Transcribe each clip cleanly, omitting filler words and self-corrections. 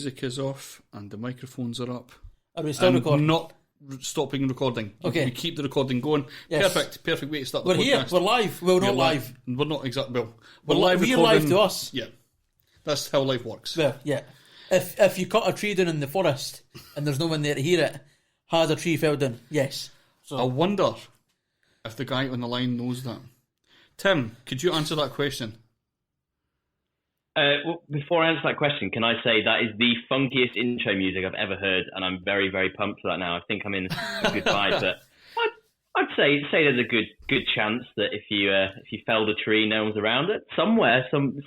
music is off and the microphones are up. Are we still recording? Not stopping recording. Okay. We keep the recording going. Yes. Perfect way to start the We're podcast. here. We're live. Well, not live. We're not exactly. Well, We're live We're recording. live to us. Yeah. That's how life works. Well, yeah. If you cut a tree down in the forest and there's no one there to hear it, has a tree fell down? Yes. So I wonder if the guy on the line knows that. Tim, could you answer that question? Well, before I answer that question, can I say that is the funkiest intro music I've ever heard, and I'm very, very pumped for that now. I think I'm in a good vibe, but I'd say there's a good chance that if you felled a tree, no one's around it. Somewhere, something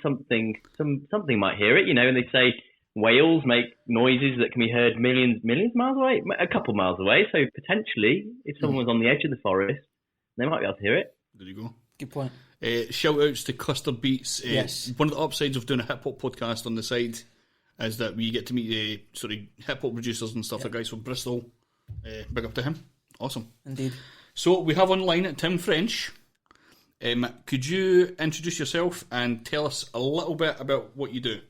might hear it, and they say whales make noises that can be heard millions miles away, a couple miles away. So potentially, if someone was on the edge of the forest, they might be able to hear it. There you go. Good point. Shout outs to Custard Beats. Yes. One of the upsides of doing a hip hop podcast on the side is that we get to meet hip hop producers and stuff, like guys from Bristol. Big up to him. Awesome. Indeed. So we have online Tim French. Could you introduce yourself and tell us a little bit about what you do?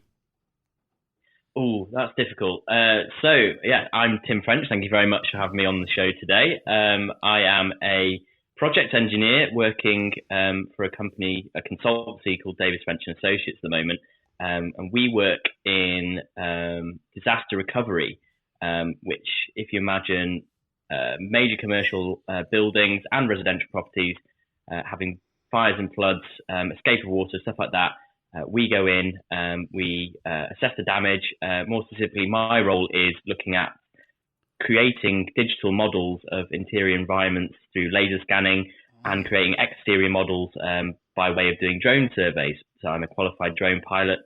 Oh, that's difficult. I'm Tim French. Thank you very much for having me on the show today. I am a project engineer working for a consultancy called Davis French and Associates at the moment. And we work in disaster recovery, which, if you imagine major commercial buildings and residential properties having fires and floods, escape of water, stuff like that, we go in, we assess the damage. More specifically, my role is looking at creating digital models of interior environments through laser scanning and creating exterior models by way of doing drone surveys. So I'm a qualified drone pilot,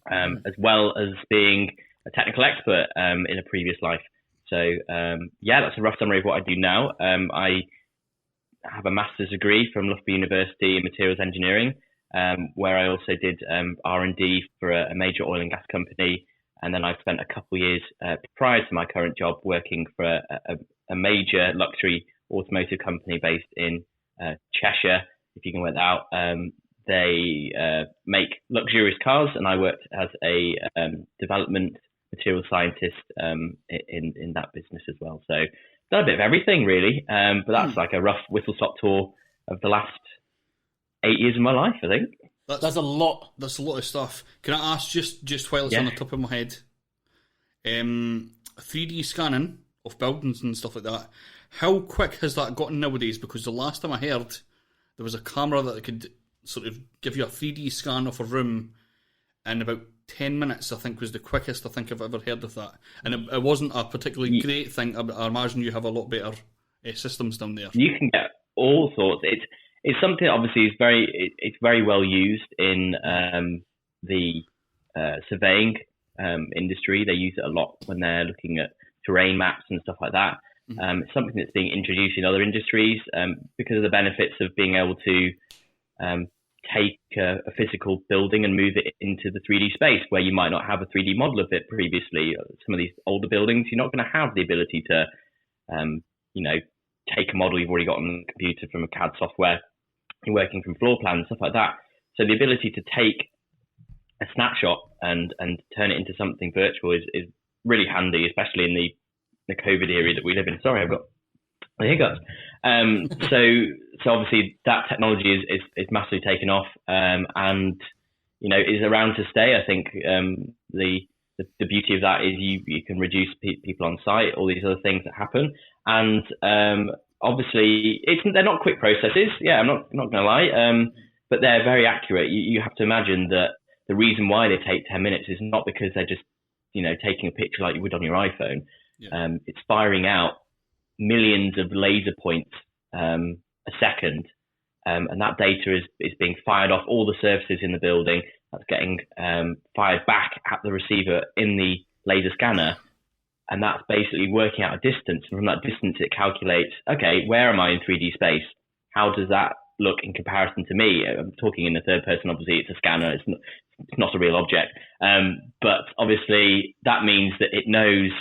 as well as being a technical expert in a previous life. So that's a rough summary of what I do now. I have a master's degree from Loughbourough University in materials engineering, where I also did R&D for a major oil and gas company. And then I've spent a couple of years prior to my current job working for a major luxury automotive company based in Cheshire, if you can work that out. They make luxurious cars, and I worked as a development material scientist in that business as well. So done a bit of everything, really. But that's like a rough whistle-stop tour of the last 8 years of my life, I think. That's a lot. That's a lot of stuff. Can I ask, just while it's on the top of my head, 3D scanning of buildings and stuff like that, how quick has that gotten nowadays? Because the last time I heard, there was a camera that could sort of give you a 3D scan of a room in about 10 minutes, I think was the quickest I think I've ever heard of that. And it wasn't a particularly great thing. I imagine you have a lot better systems down there. You can get all sorts. It's something that obviously is very well used in the surveying industry. They use it a lot when they're looking at terrain maps and stuff like that. It's something that's being introduced in other industries because of the benefits of being able to take a physical building and move it into the 3D space where you might not have a 3D model of it previously. Some of these older buildings, you're not going to have the ability to, take a model you've already got on the computer from a CAD software. You're working from floor plans, stuff like that. So the ability to take a snapshot and turn it into something virtual is really handy, especially in the COVID era that we live in. Sorry, I've got the hiccups. So obviously that technology is massively taken off, and is around to stay. I think the beauty of that is you can reduce people on site, all these other things that happen, and obviously they're not quick processes. Yeah, I'm not going to lie, but they're very accurate. You have to imagine that the reason why they take 10 minutes is not because they're just taking a picture like you would on your iPhone. Yeah. It's firing out millions of laser points a second, and that data is being fired off all the surfaces in the building. That's getting fired back at the receiver in the laser scanner, and that's basically working out a distance. And from that distance, it calculates, okay, where am I in 3D space? How does that look in comparison to me? I'm talking in the third person. Obviously, it's a scanner. It's not a real object, but obviously that means that it knows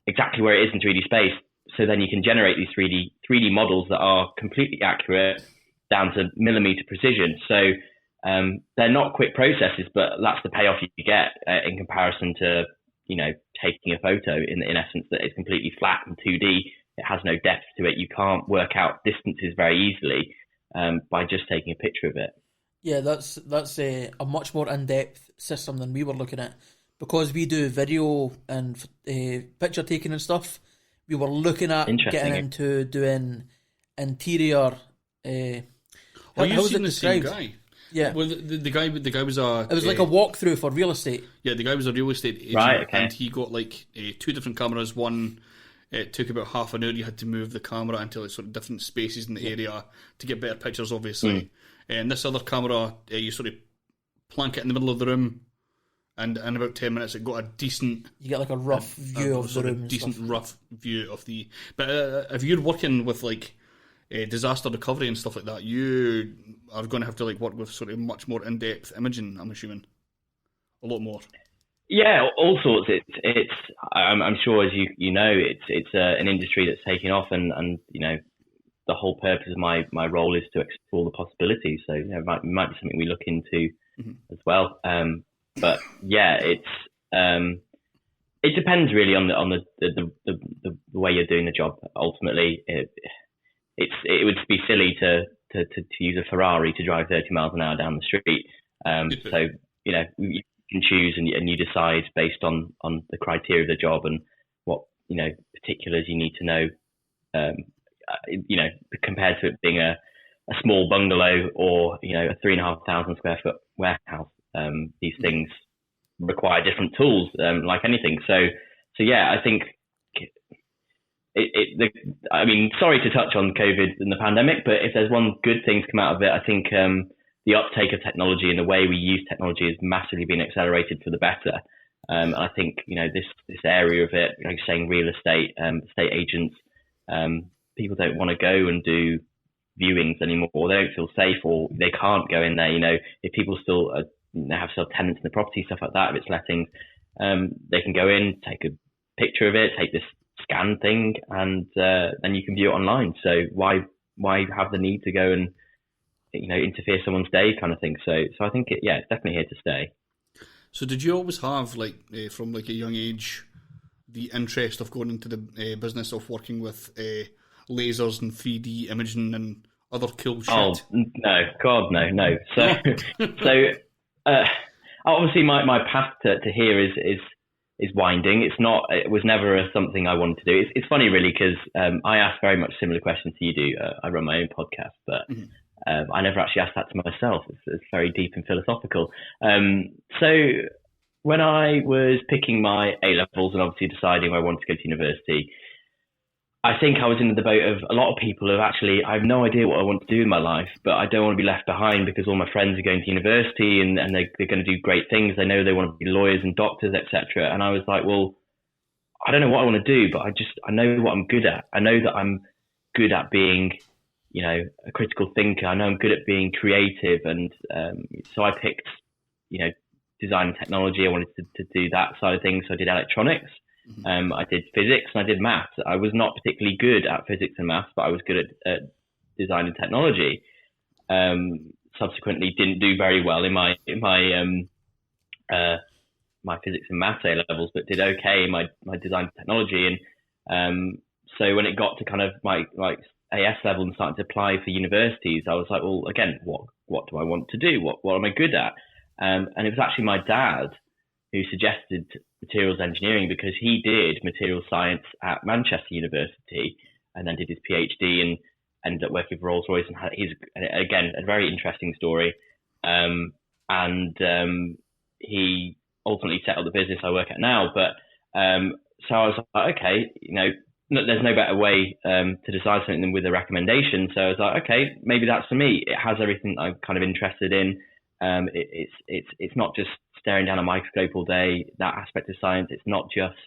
exactly where it is in 3D space. So then you can generate these 3D models that are completely accurate down to millimeter precision. So they're not quick processes, but that's the payoff you get in comparison to taking a photo in essence that is completely flat and 2D. It has no depth to it. You can't work out distances very easily by just taking a picture of it. Yeah, that's a much more in-depth system than we were looking at. Because we do video and picture taking and stuff, we were looking at getting into doing interior. You've seen the same guy. Yeah. Well, the guy was a... It was like a walkthrough for real estate. Yeah, the guy was a real estate agent. Right, okay. And he got like 2 different cameras. One, it took about half an hour. You had to move the camera into like sort of different spaces in the area to get better pictures, obviously. And this other camera, you sort of plank it in the middle of the room, and in about 10 minutes it got a decent... You get like a rough view of the room. Decent rough view of the... But if you're working with like disaster recovery and stuff like that, you are going to have to like work with sort of much more in-depth imaging, I'm assuming. A lot more. Yeah, all sorts. I'm sure, as you know, it's an industry that's taking off, and the whole purpose of my role is to explore the possibilities. So it might be something we look into as well. But yeah, it depends really on the way you're doing the job. Ultimately, it would be silly to use a Ferrari to drive 30 miles an hour down the street. So you can choose and you decide based on the criteria of the job and what particulars you need to know. Compared to it being a small bungalow or a 3,500 square foot warehouse, these things require different tools, like anything. So yeah, I think sorry to touch on COVID and the pandemic, but if there's one good thing to come out of it, I think the uptake of technology and the way we use technology has massively been accelerated for the better. And I think this area of it, like saying real estate, estate agents, people don't want to go and do viewings anymore, or they don't feel safe, or they can't go in there. If people still have tenants in the property, stuff like that, if it's lettings, they can go in, take a picture of it, take this scan thing, and then you can view it online. So why have the need to go and interfere someone's day, kind of thing? So I think it's definitely here to stay. So did you always have from a young age the interest of going into the business of working with lasers and 3D imaging and other cool shit? Oh no, God, no. So obviously my path to here is winding. It was never something I wanted to do. It's funny really because I ask very much similar questions to you do. I run my own podcast, but I never actually asked that to myself. It's very deep and philosophical. So when I was picking my A-levels and obviously deciding where I wanted to go to university, I think I was in the boat of a lot of people who I have no idea what I want to do in my life, but I don't want to be left behind because all my friends are going to university and they're going to do great things. They know they want to be lawyers and doctors, etc. And I was like, well, I don't know what I want to do, but I know what I'm good at. I know that I'm good at being, a critical thinker. I know I'm good at being creative. And so I picked, design and technology. I wanted to do that side of things. So I did electronics. I did physics and I did maths. I was not particularly good at physics and maths, but I was good at design and technology. Subsequently, didn't do very well in my physics and maths A levels, but did okay in my design and technology. And so when it got to kind of my AS level and started to apply for universities, I was like, well, again, what do I want to do? What am I good at? And it was actually my dad who suggested materials engineering because he did materials science at Manchester University and then did his PhD and ended up working for Rolls-Royce and he's, again, a very interesting story. He ultimately set up the business I work at now. But so I was like, okay, there's no better way to decide something than with a recommendation. So I was like, okay, maybe that's for me. It has everything I'm kind of interested in. It's not just staring down a microscope all day, that aspect of science. It's not just,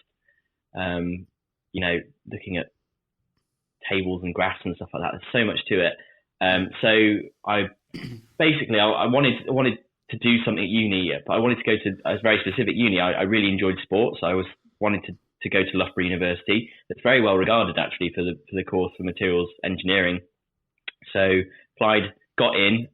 looking at tables and graphs and stuff like that. There's so much to it. So I wanted to do something at uni, but I wanted to go to a very specific uni. I really enjoyed sports. I was wanting to go to Loughbourough University. It's very well regarded actually for the course of materials engineering. So applied, got in,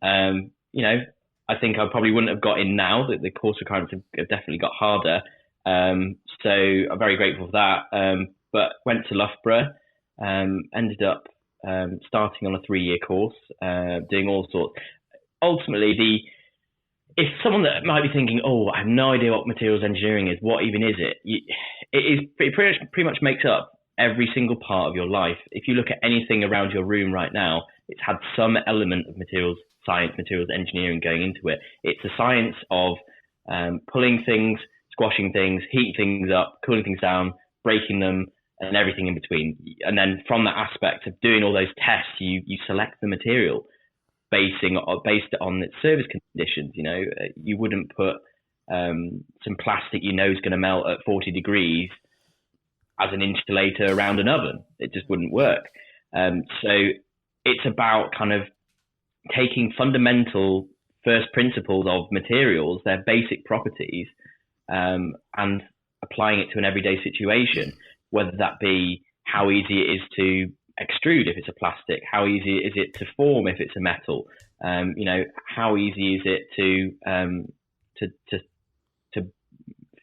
I think I probably wouldn't have got in now. The course requirements have definitely got harder. So I'm very grateful for that. But went to Loughborough, ended up starting on a 3-year course, doing all sorts. Ultimately, if someone that might be thinking, oh, I have no idea what materials engineering is, what even is it? It pretty much makes up every single part of your life. If you look at anything around your room right now, it's had some element of materials science, materials engineering going into it. It's a science of pulling things, squashing things, heating things up, cooling things down, breaking them, and everything in between. And then from that aspect of doing all those tests, you select the material based on its service conditions. You wouldn't put some plastic is going to melt at 40 degrees as an insulator around an oven. It just wouldn't work. So it's about kind of taking fundamental first principles of materials, their basic properties, and applying it to an everyday situation, whether that be how easy it is to extrude if it's a plastic, how easy is it to form if it's a metal, how easy is it to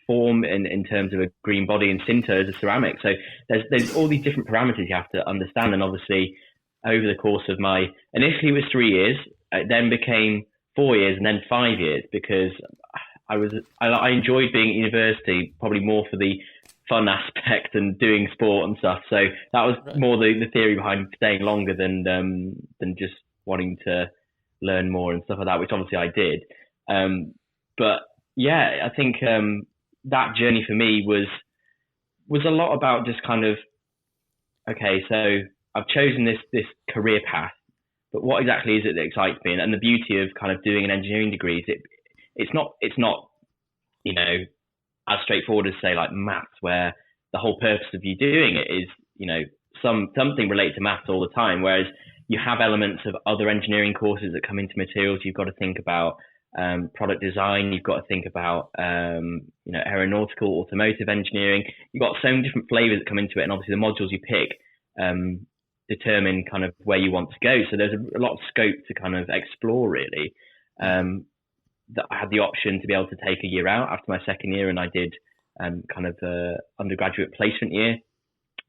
form in terms of a green body and sinter as a ceramic. So there's all these different parameters you have to understand, and obviously over the course of initially it was 3 years, it then became 4 years and then 5 years, because I enjoyed being at university probably more for the fun aspect and doing sport and stuff. So that was more the theory behind staying longer than just wanting to learn more and stuff like that, which obviously I did. But yeah, I think that journey for me was a lot about just kind of, okay, so I've chosen this career path, but what exactly is it that excites me? And the beauty of kind of doing an engineering degree is it's not as straightforward as say like maths, where the whole purpose of you doing it is something related to maths all the time, whereas you have elements of other engineering courses that come into materials. You've got to think about product design, you've got to think about aeronautical, automotive engineering. You've got so many different flavors that come into it, and obviously the modules you pick determine kind of where you want to go. So there's a lot of scope to kind of explore, really. That I had the option to be able to take a year out after my second year, and I did kind of undergraduate placement year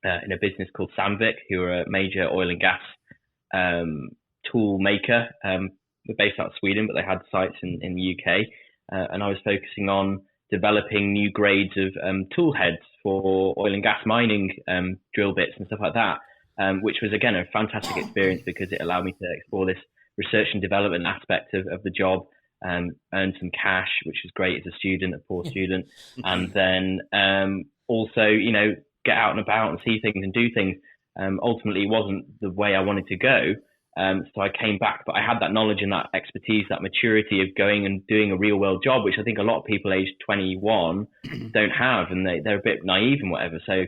in a business called Sandvik, who are a major oil and gas tool maker. They're based out of Sweden, but they had sites in the UK. And I was focusing on developing new grades of tool heads for oil and gas mining, drill bits and stuff like that, which was, again, a fantastic experience because it allowed me to explore this research and development aspect of the job, earn some cash, which was great as a student, a poor student, and then also, get out and about and see things and do things. Ultimately, it wasn't the way I wanted to go. So I came back, but I had that knowledge and that expertise, that maturity of going and doing a real world job, which I think a lot of people aged 21 don't have, and they're a bit naive and whatever. So,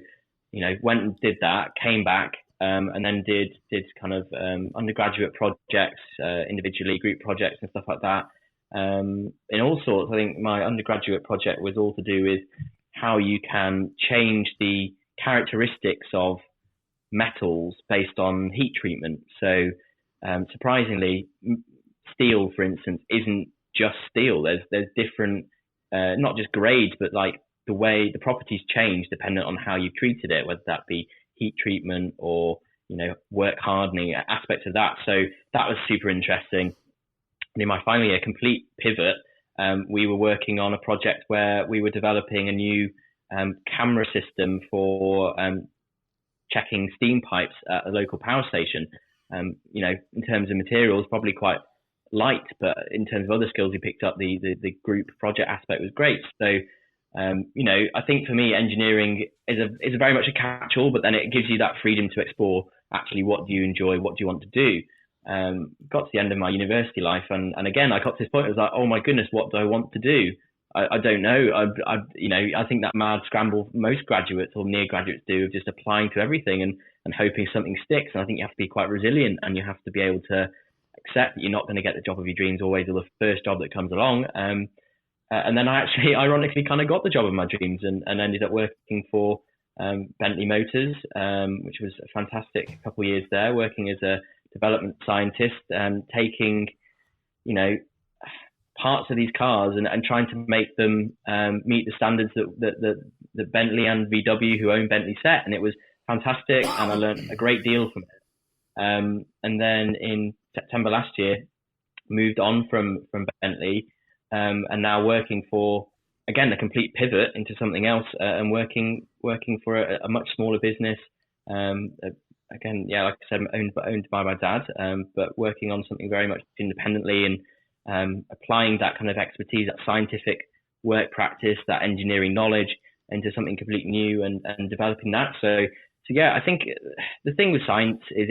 went and did that, came back, and then did kind of undergraduate projects, individually, group projects and stuff like that. In all sorts. I think my undergraduate project was all to do with how you can change the characteristics of metals based on heat treatment. So surprisingly, steel, for instance, isn't just steel. There's different, not just grades, but like the way the properties change dependent on how you've treated it, whether that be heat treatment or work hardening aspects of that. So that was super interesting. And in my final year, complete pivot, we were working on a project where we were developing a new camera system for checking steam pipes at a local power station. In terms of materials, probably quite light, but in terms of other skills we picked up, the group project aspect was great. So, I think for me, engineering is a very much a catch-all, but then it gives you that freedom to explore actually what do you enjoy, what do you want to do. Got to the end of my university life, and again, I got to this point. I was like, oh my goodness, what do I want to do? I don't know. I think that mad scramble most graduates or near graduates do of just applying to everything and hoping something sticks. And I think you have to be quite resilient, and you have to be able to accept that you're not going to get the job of your dreams always, or the first job that comes along. And then I actually, ironically, kind of got the job of my dreams and ended up working for Bentley Motors, which was a fantastic couple of years there, working as a development scientist, taking, parts of these cars and trying to make them meet the standards that Bentley and VW, who own Bentley, set. And it was fantastic, and I learned a great deal from it. And then in September last year, moved on from Bentley, and now working for, again, a complete pivot into something else, and working for a much smaller business. Again, yeah, like I said, owned by my dad, but working on something very much independently, and applying that kind of expertise, that scientific work practice, that engineering knowledge into something completely new, and developing that. So yeah, I think the thing with science is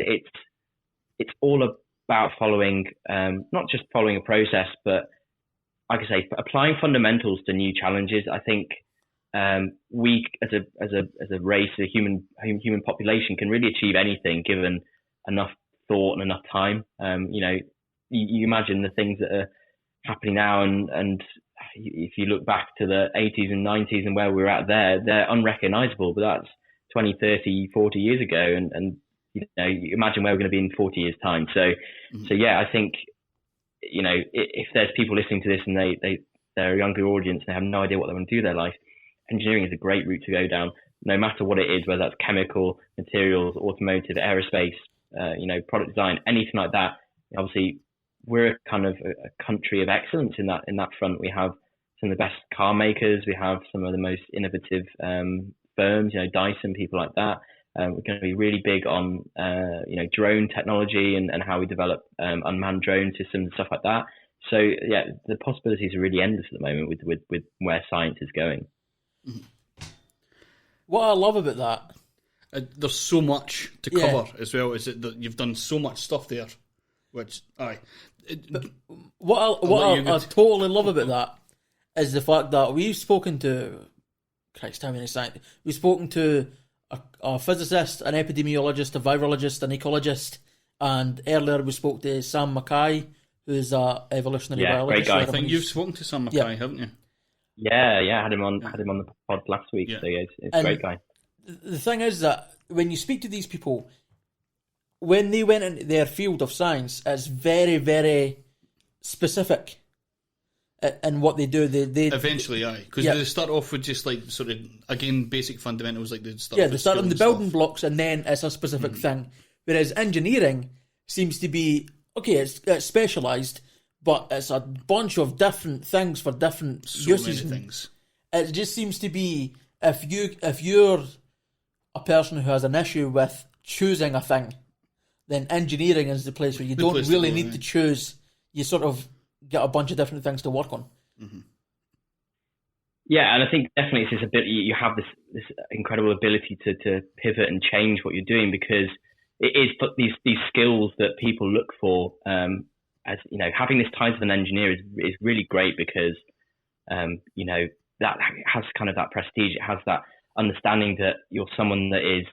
it's all about following, not just following a process, but like I say, applying fundamentals to new challenges. I think we, as a race, a human population, can really achieve anything given enough thought and enough time. You imagine the things that are happening now, and if you look back to the 80s and 90s and where we were at there, they're unrecognizable. But that's 20, 30, 40 years ago, and you imagine where we're going to be in 40 years' time. So yeah, I think if there's people listening to this and they're a younger audience and they have no idea what they want to do with their life, engineering is a great route to go down, no matter what it is, whether that's chemical, materials, automotive, aerospace, product design, anything like that. Obviously, we're kind of a country of excellence in that front. We have some of the best car makers. We have some of the most innovative firms, Dyson, people like that. We're going to be really big on, drone technology and how we develop unmanned drone systems and stuff like that. So yeah, the possibilities are really endless at the moment with where science is going. What I love about that, there's so much to cover as well. Is it that you've done so much stuff there, which what I totally love about that is the fact that we've spoken to, Christ, how many scientists? We've spoken to a physicist, an epidemiologist, a virologist, an ecologist, and earlier we spoke to Sam Mackay, who's an evolutionary biologist. Great guy. I think you've spoken to Sam Mackay, haven't you? Yeah, I had him on the pod last week. Yeah. So yeah, it's a great guy. The thing is that when you speak to these people, when they went into their field of science, it's very, very specific in what they do. They eventually, because they start off with just like sort of, again, basic fundamentals, like they start on the building blocks, and then it's a specific thing. Whereas engineering seems to be it's specialised, but it's a bunch of different things for different uses. Many things. It just seems to be if you're a person who has an issue with choosing a thing, then engineering is the place where you don't really need to choose. You sort of get a bunch of different things to work on. Mm-hmm. Yeah, and I think definitely it's this ability. You have this incredible ability to pivot and change what you're doing, because it is these skills that people look for. As having this title of an engineer is really great, because that has kind of that prestige. It has that understanding that you're someone that is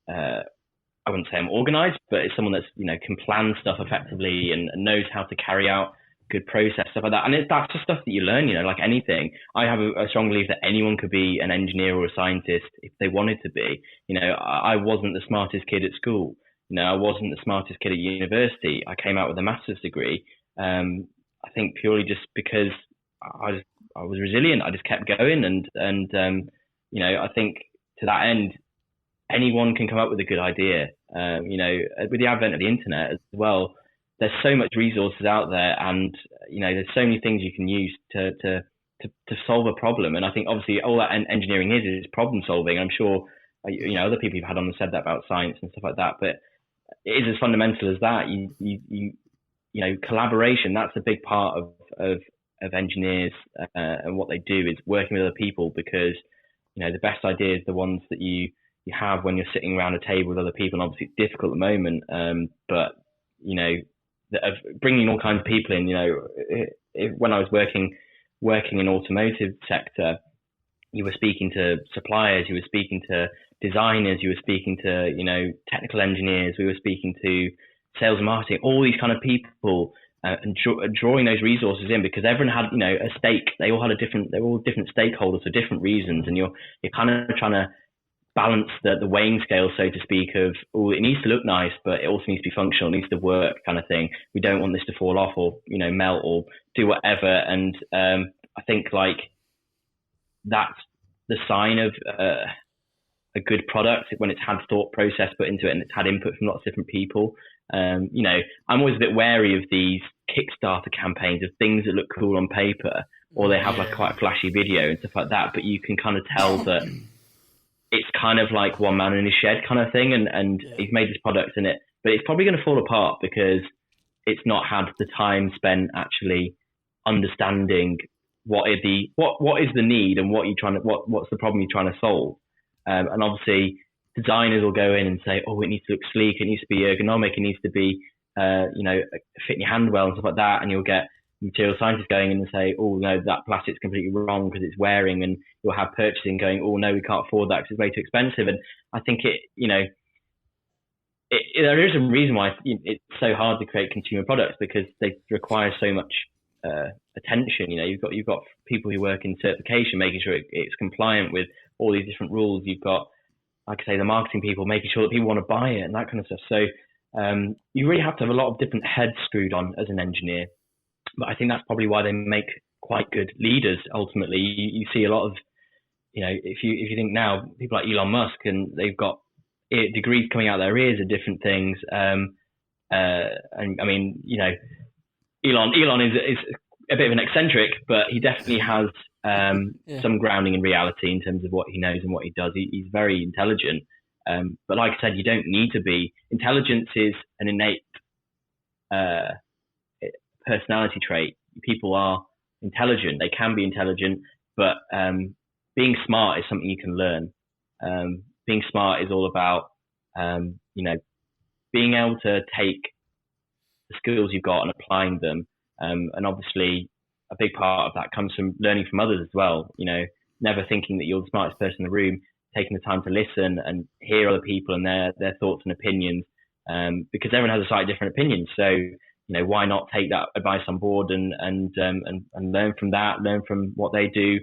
I wouldn't say I'm organized, but it's someone that's can plan stuff effectively and knows how to carry out good process, stuff like that. And that's the stuff that you learn, like anything. I have a strong belief that anyone could be an engineer or a scientist if they wanted to be. I wasn't the smartest kid at school. I wasn't the smartest kid at university. I came out with a master's degree. I think purely just because I was resilient. I just kept going, and I think to that end, anyone can come up with a good idea. With the advent of the internet as well, there's so much resources out there, and there's so many things you can use to solve a problem. And I think obviously all that engineering is problem solving. I'm sure other people you've had on said that about science and stuff like that, but it is as fundamental as that. You collaboration. That's a big part of engineers and what they do is working with other people, because the best ideas are the ones that you have when you're sitting around a table with other people. And obviously it's difficult at the moment, but of bringing all kinds of people in. When I was working in automotive sector, you were speaking to suppliers, you were speaking to designers, you were speaking to technical engineers, we were speaking to sales and marketing, all these kind of people, and drawing those resources in, because everyone had a stake. They were all different stakeholders for different reasons, and you're kind of trying to balance the weighing scale, so to speak, of, oh, it needs to look nice, but it also needs to be functional, it needs to work, kind of thing. We don't want this to fall off or, you know, melt or do whatever. And I think like that's the sign of a good product, when it's had thought process put into it and it's had input from lots of different people. You know, I'm always a bit wary of these Kickstarter campaigns of things that look cool on paper, or they have like quite a flashy video and stuff like that, but you can kind of tell that it's kind of like one man in his shed kind of thing, and he's made this product in it, but it's probably going to fall apart because it's not had the time spent actually understanding what is the need and what's the problem you're trying to solve. And obviously designers will go in and say, oh, it needs to look sleek, it needs to be ergonomic, it needs to be, you know, fit in your hand well and stuff like that. And you'll get material scientists going in and say, oh, no, that plastic's completely wrong because it's wearing. And you'll have purchasing going, oh, no, we can't afford that because it's way too expensive. And I think there is a reason why it's so hard to create consumer products, because they require so much attention. You know, you've got people who work in certification, making sure it's compliant with all these different rules. You've got, like I say, the marketing people making sure that people want to buy it and that kind of stuff. So you really have to have a lot of different heads screwed on as an engineer. But I think that's probably why they make quite good leaders. Ultimately, you see a lot of, you know, if you think now, people like Elon Musk, and they've got degrees coming out their ears of different things. And I mean, you know, Elon is a bit of an eccentric, but he definitely has some grounding in reality in terms of what he knows and what he does. He's very intelligent. But like I said, you don't need to be. Intelligence is an innate personality trait. People are intelligent. They can be intelligent, but being smart is something you can learn. Being smart is all about, you know, being able to take the skills you've got and applying them. And obviously, a big part of that comes from learning from others as well. You know, never thinking that you're the smartest person in the room, taking the time to listen and hear other people and their thoughts and opinions, because everyone has a slightly different opinion. So, you know, why not take that advice on board and learn from that, learn from what they do,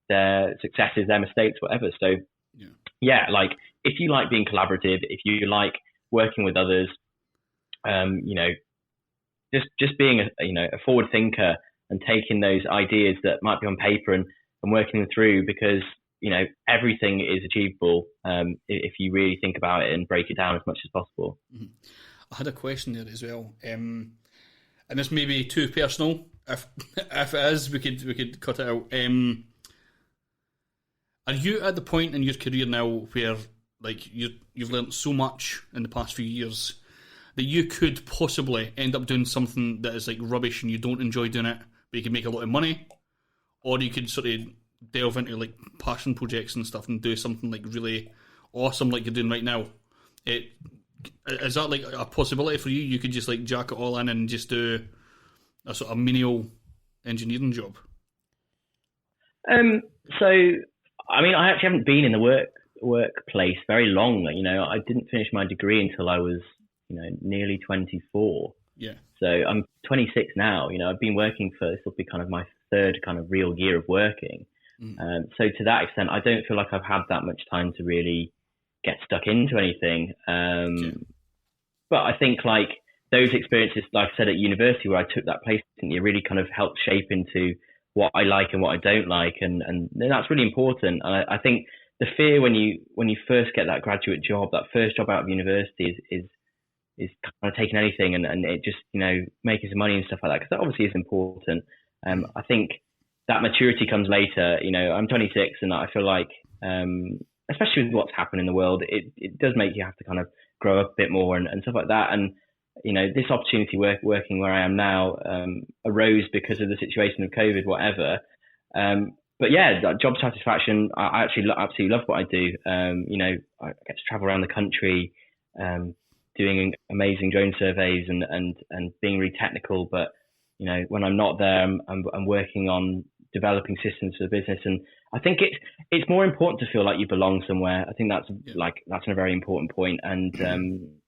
their successes, their mistakes, whatever. So, yeah, like if you like being collaborative, if you like working with others, you know, just being a forward thinker and taking those ideas that might be on paper and working them through, because, you know, everything is achievable if you really think about it and break it down as much as possible. Mm-hmm. I had a question there as well, and this may be too personal. If it is, we could cut it out. Are you at the point in your career now where, like, you've learnt so much in the past few years that you could possibly end up doing something that is like rubbish and you don't enjoy doing it, but you can make a lot of money, or you could sort of delve into like passion projects and stuff and do something like really awesome like you're doing right now? Is that like a possibility for you? You could just like jack it all in and just do a sort of menial engineering job? So, I mean, I actually haven't been in the workplace very long. You know, I didn't finish my degree until I was, you know, nearly 24. Yeah. So I'm 26 now. You know, I've been working for, this will be kind of my third kind of real year of working. So to that extent, I don't feel like I've had that much time to really get stuck into anything. But I think like those experiences, like I said, at university where I took that placement, it really kind of helped shape into what I like and what I don't like. And that's really important. And I think the fear when you first get that graduate job, that first job out of university is kind of taking anything and it just, you know, making some money and stuff like that, because that obviously is important. I think that maturity comes later. You know, I'm 26 and I feel like, especially with what's happened in the world, it does make you have to kind of grow up a bit more and stuff like that. And, you know, this opportunity working where I am now arose because of the situation of COVID, whatever. But yeah, job satisfaction, I actually absolutely love what I do. You know, I get to travel around the country, doing amazing drone surveys and being really technical. But, you know, when I'm not there, I'm working on developing systems for the business. And I think it's more important to feel like you belong somewhere. I think that's a very important point. And,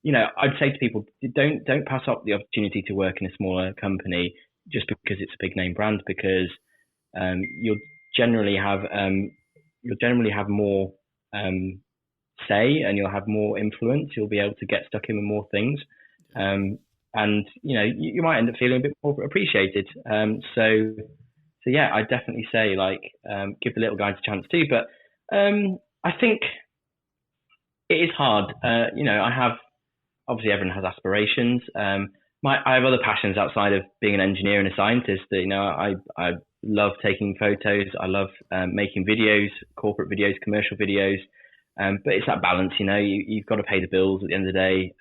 you know, I'd say to people, don't pass up the opportunity to work in a smaller company just because it's a big name brand, because you'll generally have more say and you'll have more influence. You'll be able to get stuck in with more things. And, you know, you might end up feeling a bit more appreciated. So yeah, I definitely say, like, give the little guys a chance too. But I think it is hard. You know, obviously everyone has aspirations. I have other passions outside of being an engineer and a scientist. That, you know, I love taking photos. I love making videos, corporate videos, commercial videos. But it's that balance, you know, you've got to pay the bills at the end of the day.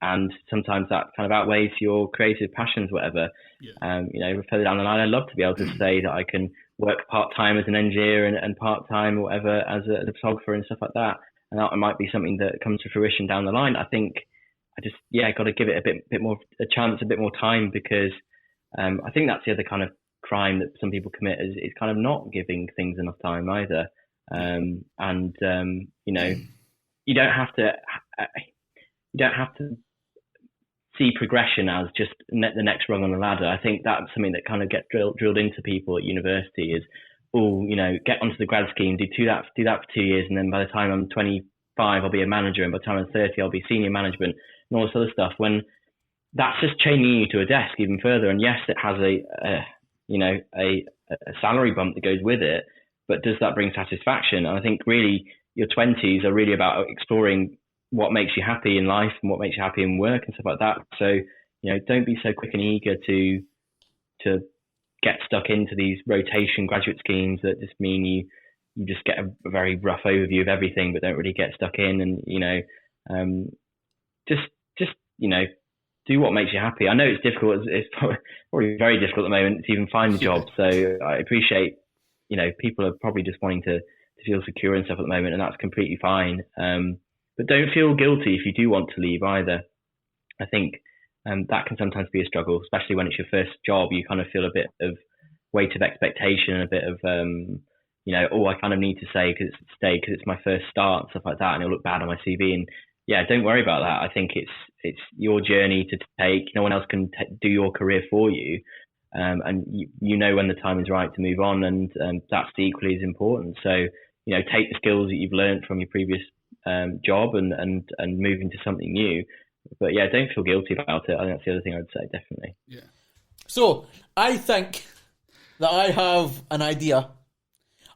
And sometimes that kind of outweighs your creative passions, whatever. Yeah. You know, further down the line, I'd love to be able to say that I can work part-time as an engineer and part-time or whatever as a photographer and stuff like that. And that might be something that comes to fruition down the line. I think I just, got to give it a bit more, a chance, a bit more time, because I think that's the other kind of crime that some people commit is kind of not giving things enough time either. You know, you don't have to see progression as just the next rung on the ladder. I think that's something that kind of gets drilled into people at university is, you know, get onto the grad scheme, do that for 2 years, and then by the time I'm 25, I'll be a manager, and by the time I'm 30, I'll be senior management, and all this other stuff. When that's just chaining you to a desk even further. And yes, it has a salary bump that goes with it, but does that bring satisfaction? And I think really your 20s are really about exploring what makes you happy in life and what makes you happy in work and stuff like that. So, you know, don't be so quick and eager to get stuck into these rotation graduate schemes that just mean you just get a very rough overview of everything, but don't really get stuck in. And, you know, just, you know, do what makes you happy. I know it's difficult. It's probably very difficult at the moment to even find a job. So I appreciate, you know, people are probably just wanting to feel secure and stuff at the moment, and that's completely fine. But don't feel guilty if you do want to leave either. I think that can sometimes be a struggle, especially when it's your first job. You kind of feel a bit of weight of expectation and a bit of, you know, I kind of need to stay because it's my first start and stuff like that, and it'll look bad on my CV. And yeah, don't worry about that. I think it's your journey to take. No one else can do your career for you. And you know when the time is right to move on, and that's equally as important. So, you know, take the skills that you've learned from your previous job and move into something new. But yeah, don't feel guilty about it. I think that's the other thing I'd say, definitely. Yeah. So I think that I have an idea.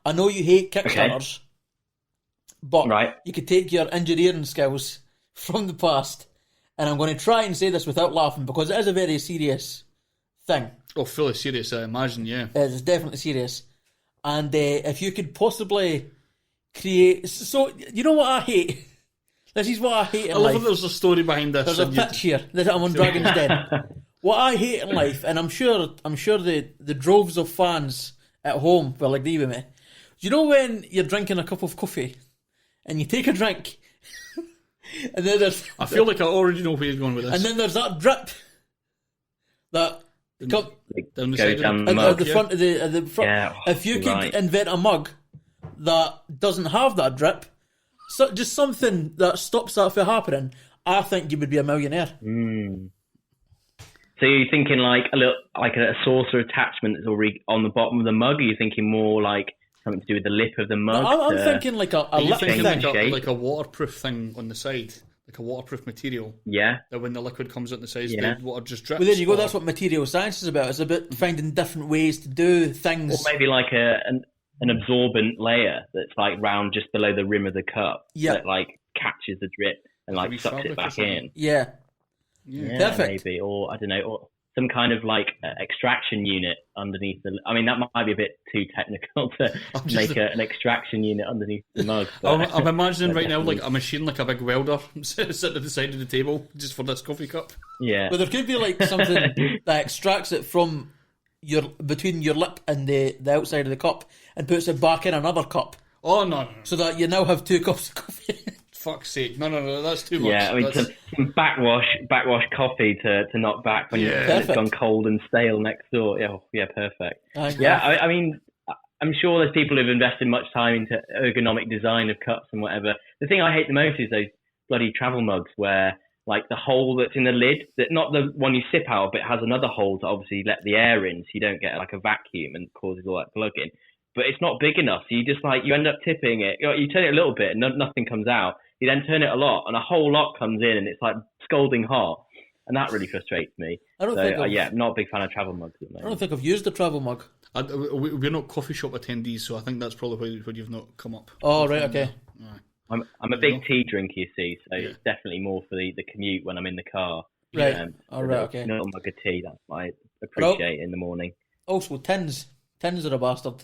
I know you hate Kickstarters, but you could take your engineering skills from the past, and I'm going to try and say this without laughing because it is a very serious thing. Oh, fully serious, I imagine, yeah. It's definitely serious. And if you could possibly create... So, you know what I hate? This is what I hate in life. I love that there's a story behind this. There's a pitch here that I'm on Dragon's Den. What I hate in life, and I'm sure the droves of fans at home will agree with me. You know when you're drinking a cup of coffee and you take a drink and then there's... I feel like I already know where you're going with this. And then there's that drip that... Down the side of the mug, at the front of the front. Yeah, if you could invent a mug that doesn't have that drip, so just something that stops that from happening, I think you would be a millionaire. So you're thinking like a saucer attachment that's already on the bottom of the mug? Or are you thinking more like something to do with the lip of the mug? I'm thinking like a lip thing. Like a waterproof thing on the side. Like a waterproof material. Yeah. That when the liquid comes out the sides, the water just drips. Well, there you go. That's what material science is about. It's about finding different ways to do things. Or maybe like an absorbent layer that's like round just below the rim of the cup. Yeah. That like catches the drip and like sucks it back in. Yeah. Perfect. Maybe. Or I don't know. Or some kind of like extraction unit underneath the... I mean, that might be a bit too technical to make an extraction unit underneath the mug. I'm imagining right now like a machine, like a big welder sitting at the side of the table just for this coffee cup. Yeah. But there could be like something that extracts it from between your lip and the outside of the cup and puts it back in another cup. Oh, no. So that you now have 2 cups of coffee. Fuck's sake. No, that's too much. Yeah, I mean, some backwash coffee to knock back when it's gone cold and stale next door. Yeah, perfect. I mean, I'm sure there's people who've invested much time into ergonomic design of cups and whatever. The thing I hate the most is those bloody travel mugs where, like, the hole that's in the lid, that not the one you sip out of, but it has another hole to obviously let the air in so you don't get, like, a vacuum and causes all that glugging. but it's not big enough. So you end up tipping it. You turn it a little bit and nothing comes out. You then turn it a lot and a whole lot comes in and it's like scalding hot. And that really frustrates me. I'm not a bbig fan of travel mugs at the moment. I don't think I've used a travel mug. We're not coffee shop attendees, so I think that's probably where you've not come up. Oh, right, okay. I'm a big tea drinker, you see, so it's definitely more for the commute when I'm in the car. Right. Okay. A little mug of tea, that's what I appreciate in the morning. Also, tins. Tins are a bastard.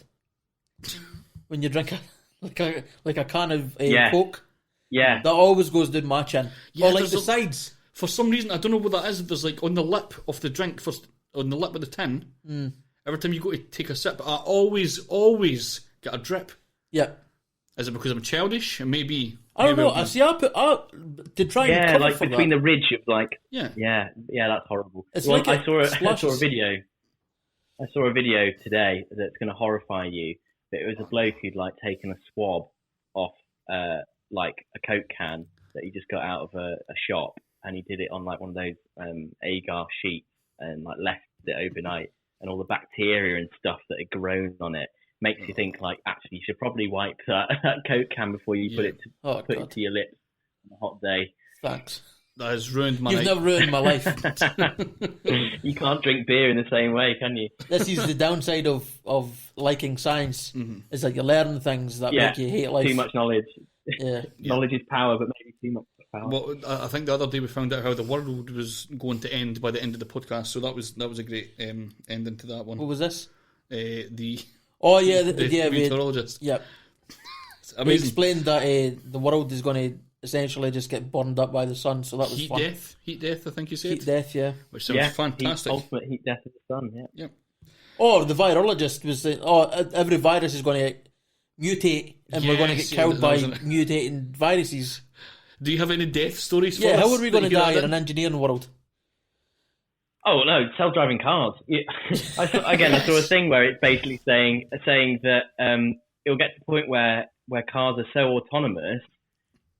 When you drink like a can of Coke. Yeah. That always goes down my chin. Yeah, or like the sides. For some reason, I don't know what that is. There's like on the lip of the drink, on the lip of the tin, every time you go to take a sip, I always get a drip. Yeah. Is it because I'm childish? And maybe I don't know. I to try and cover like for between that. The ridge of like yeah, that's horrible. It's I saw a video. I saw a video today that's going to horrify you. But it was a bloke who'd like taken a swab off like a Coke can that he just got out of a shop, and he did it on like one of those agar sheets and like left it overnight, and all the bacteria and stuff that had grown on it makes you think like actually you should probably wipe that Coke can before you put it to your lips on a hot day. Thanks. That has ruined my life. You've never ruined my life. You can't drink beer in the same way, can you? This is the downside of liking science, is that you learn things that make you hate life. Too much knowledge. Yeah. Knowledge is power, but maybe too much power. Well, I think the other day we found out how the world was going to end by the end of the podcast, so that was a great ending to that one. What was this? The meteorologist. Yep. We explained that the world is going to essentially just get burned up by the sun, so that was fun. Heat death, I think you said. Heat death, yeah. Which sounds fantastic. Ultimate heat death of the sun, yeah. Or the virologist was saying, every virus is going to mutate, and we're going to get killed by mutating viruses. Do you have any death stories for us? Yeah, how are we going to die in an engineering world? Oh no, self-driving cars. I saw a thing where it's basically saying that it'll get to the point where cars are so autonomous,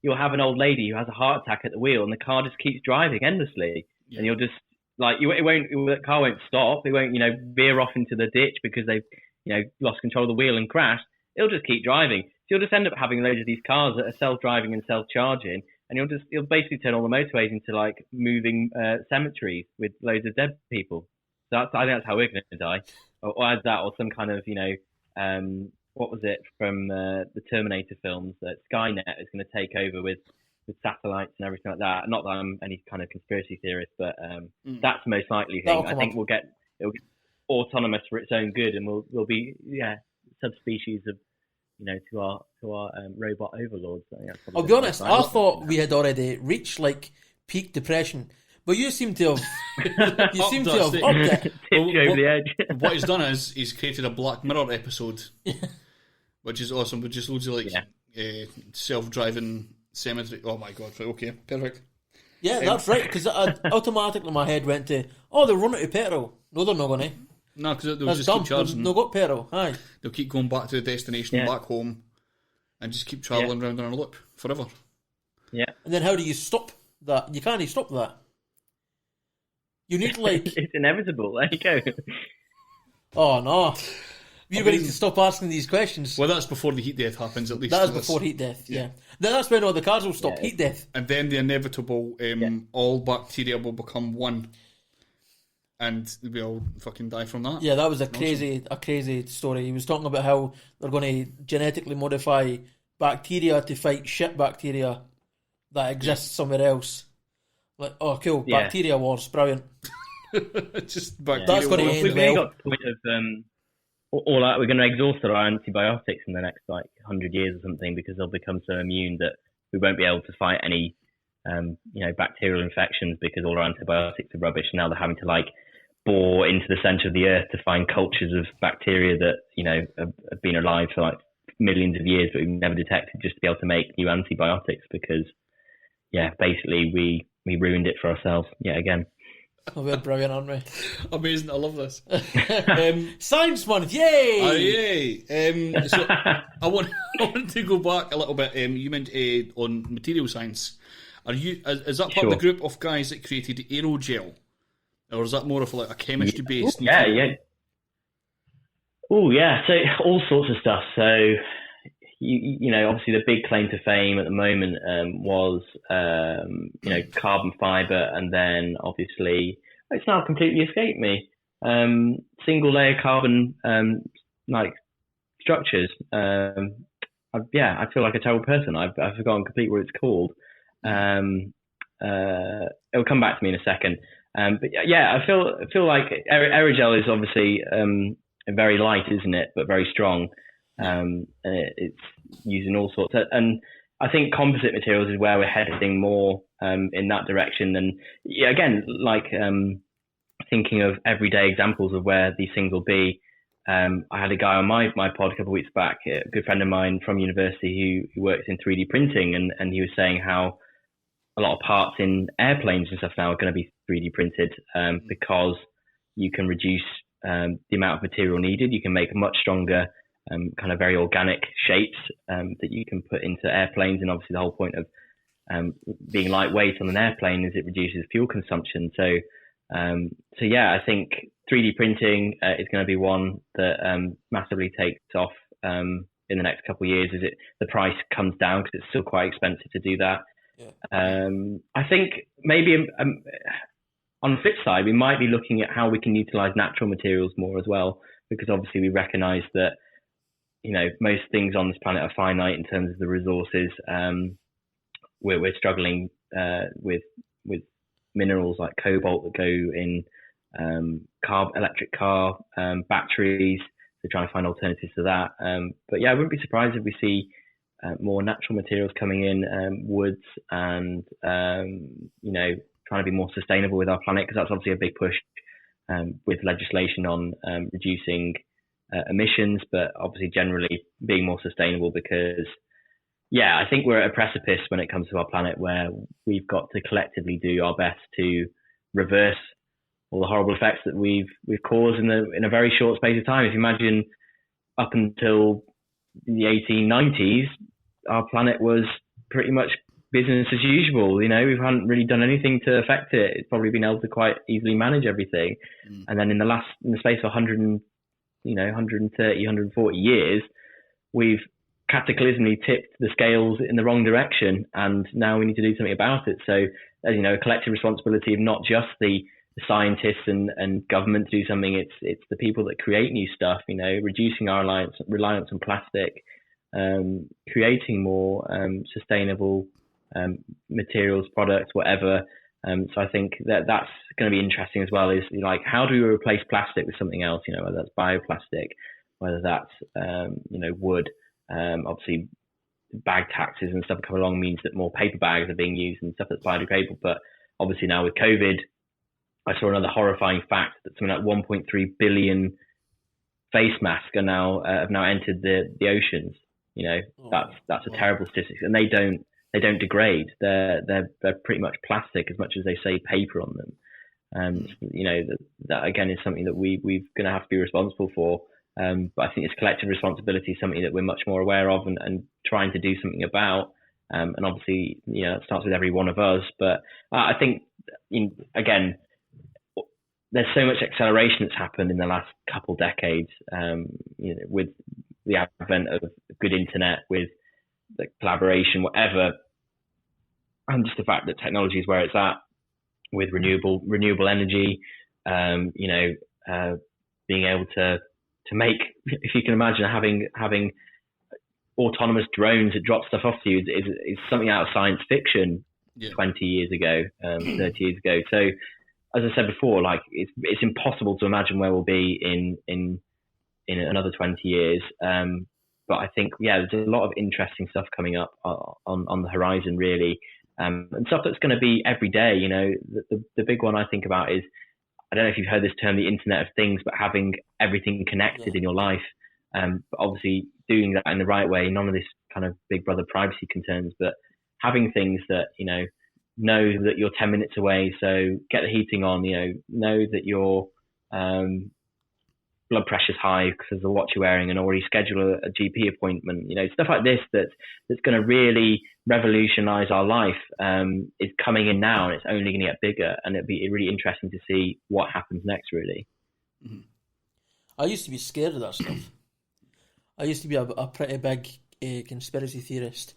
you'll have an old lady who has a heart attack at the wheel, and the car just keeps driving endlessly, and you'll just like the car won't stop. It won't veer off into the ditch because they've lost control of the wheel and crashed. It'll just keep driving. So you'll just end up having loads of these cars that are self-driving and self-charging, and you'll basically turn all the motorways into like moving cemeteries with loads of dead people. So I think that's how we're going to die, or as that, or some kind of what was it from the Terminator films that Skynet is going to take over with satellites and everything like that. Not that I'm any kind of conspiracy theorist, but that's the most likely thing. I think it'll get autonomous for its own good, and we'll be subspecies of to our robot overlords. I'll be honest, I thought we had already reached like peak depression, but you seem to have upped it. Over the edge. What he's done is he's created a Black Mirror episode, which is awesome, with just loads of self-driving cemetery. Oh my god! Right, okay, perfect. Yeah, that's right. Because automatically my head went to, they'll run out of petrol. No, they're not going to. No, because they'll just keep charging. They'll got petrol. Aye. They'll keep going back to the destination, back home, and just keep travelling round and on a loop forever. Yeah. And then how do you stop that? You can't stop that. You need it's inevitable. There you go. Oh no. You're going to stop asking these questions. Well, that's before the heat death happens, at least. That is before heat death, yeah. That's when all the cars will stop, heat death. And then the inevitable, all bacteria will become one. And we all fucking die from that. Yeah, that was a crazy story. He was talking about how they're going to genetically modify bacteria to fight shit bacteria that exists somewhere else. Like, cool, bacteria wars, brilliant. Just bacteria That's going to end We've really got to the point of we're going to exhaust our antibiotics in the next 100 years or something, because they'll become so immune that we won't be able to fight any bacterial infections because all our antibiotics are rubbish. Now they're having to bore into the centre of the earth to find cultures of bacteria that have been alive for millions of years, but we've never detected, just to be able to make new antibiotics, because basically we ruined it for ourselves yet again. Oh, we're brilliant, aren't we? Amazing, I love this. Science Month, yay! Oh, yay! So I want to go back a little bit. You mentioned on material science. Is that part of the group of guys that created aerogel, or is that more of a chemistry based? Yeah. Oh yeah, so all sorts of stuff. So you know, obviously the big claim to fame at the moment was carbon fiber, and then obviously it's now completely escaped me. Single layer carbon like structures. I feel like a terrible person. I've forgotten completely what it's called. It'll come back to me in a second. But yeah, I feel like aerogel is obviously very light, isn't it? But very strong. It's used in all sorts. And I think composite materials is where we're heading more in that direction. And yeah, again, like thinking of everyday examples of where these things will be. I had a guy on my pod a couple of weeks back, a good friend of mine from university who works in 3D printing, and he was saying how a lot of parts in airplanes and stuff now are going to be 3D printed because you can reduce the amount of material needed. You can make much stronger, kind of very organic shapes that you can put into airplanes. And obviously the whole point of being lightweight on an airplane is it reduces fuel consumption. So yeah, I think 3D printing is going to be one that massively takes off in the next couple of years as the price comes down, because it's still quite expensive to do that. Yeah. I think maybe on the flip side, we might be looking at how we can utilize natural materials more as well, because obviously we recognize that, you know, most things on this planet are finite in terms of the resources. We're struggling with minerals like cobalt that go in electric car batteries. So trying to find alternatives to that. But yeah, I wouldn't be surprised if we see more natural materials coming in, woods, and trying to be more sustainable with our planet, because that's obviously a big push with legislation on reducing emissions, but obviously generally being more sustainable, because yeah, I think we're at a precipice when it comes to our planet where we've got to collectively do our best to reverse all the horrible effects that we've caused in a very short space of time. If you imagine up until the 1890s, our planet was pretty much business as usual. You know, we haven't really done anything to affect it. It's probably been able to quite easily manage everything. And then in the space of 130, 140 years, we've cataclysmically tipped the scales in the wrong direction, and now we need to do something about it. So, as you know, a collective responsibility of not just the scientists and government to do something. It's the people that create new stuff, you know, reducing our reliance on plastic, creating more sustainable materials, products, whatever. So I think that's going to be interesting as well, is like, how do we replace plastic with something else, you know, whether that's bioplastic, whether that's, wood. Obviously bag taxes and stuff come along means that more paper bags are being used and stuff that's biodegradable. But obviously now with COVID, I saw another horrifying fact that something like 1.3 billion face masks have now entered the oceans. You know, that's a terrible statistic, and they don't degrade. They're pretty much plastic as much as they say paper on them. You know, that again is something that we're going to have to be responsible for. But I think this collective responsibility is something that we're much more aware of and trying to do something about. And obviously, you know, it starts with every one of us. But I think, again, there's so much acceleration that's happened in the last couple decades, with the advent of good internet, with the collaboration, whatever, and just the fact that technology is where it's at, with renewable energy, being able to make, if you can imagine having autonomous drones that drop stuff off to you is something out of science fiction 20 years ago, 30 years ago. So, as I said before, like it's impossible to imagine where we'll be in another 20 years. But I think, there's a lot of interesting stuff coming up on the horizon, really, and stuff that's going to be every day. You know, the big one I think about is, I don't know if you've heard this term, the Internet of Things, but having everything connected in your life. But obviously doing that in the right way, none of this kind of big brother privacy concerns, but having things that, know that you're 10 minutes away, so get the heating on, know that your blood pressure's high because of the watch you're wearing, and already schedule a GP appointment, stuff like this that's going to really revolutionize our life is coming in now, and it's only going to get bigger, and it'd be really interesting to see what happens next, really. Mm-hmm. I used to be scared of that stuff. I used to be a pretty big conspiracy theorist,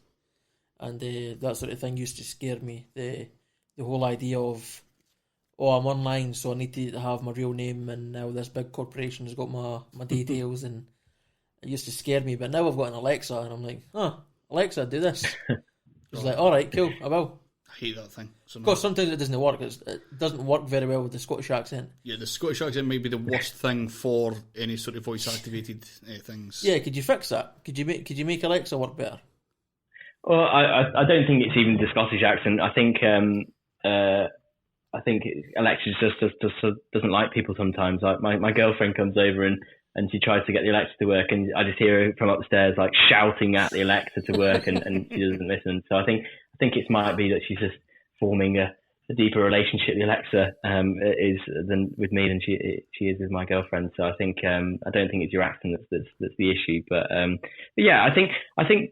and that sort of thing used to scare me. The whole idea of, I'm online, so I need to have my real name, and now this big corporation has got my details, and it used to scare me. But now I've got an Alexa, and I'm like, Alexa, do this. It's like, all right, cool, I will. I hate that thing. Of course, sometimes it doesn't work. It doesn't work very well with the Scottish accent. Yeah, the Scottish accent might be the worst thing for any sort of voice-activated things. Yeah, could you fix that? Could you make Alexa work better? Well, I don't think it's even the Scottish accent. I think Alexa just doesn't like people sometimes. Like my girlfriend comes over and she tries to get the Alexa to work, and I just hear her from upstairs like shouting at the Alexa to work, and she doesn't listen. So I think it might be that she's just forming a deeper relationship with Alexa than with me than she is with my girlfriend. So I think I don't think it's your accent that's the issue. But yeah, I think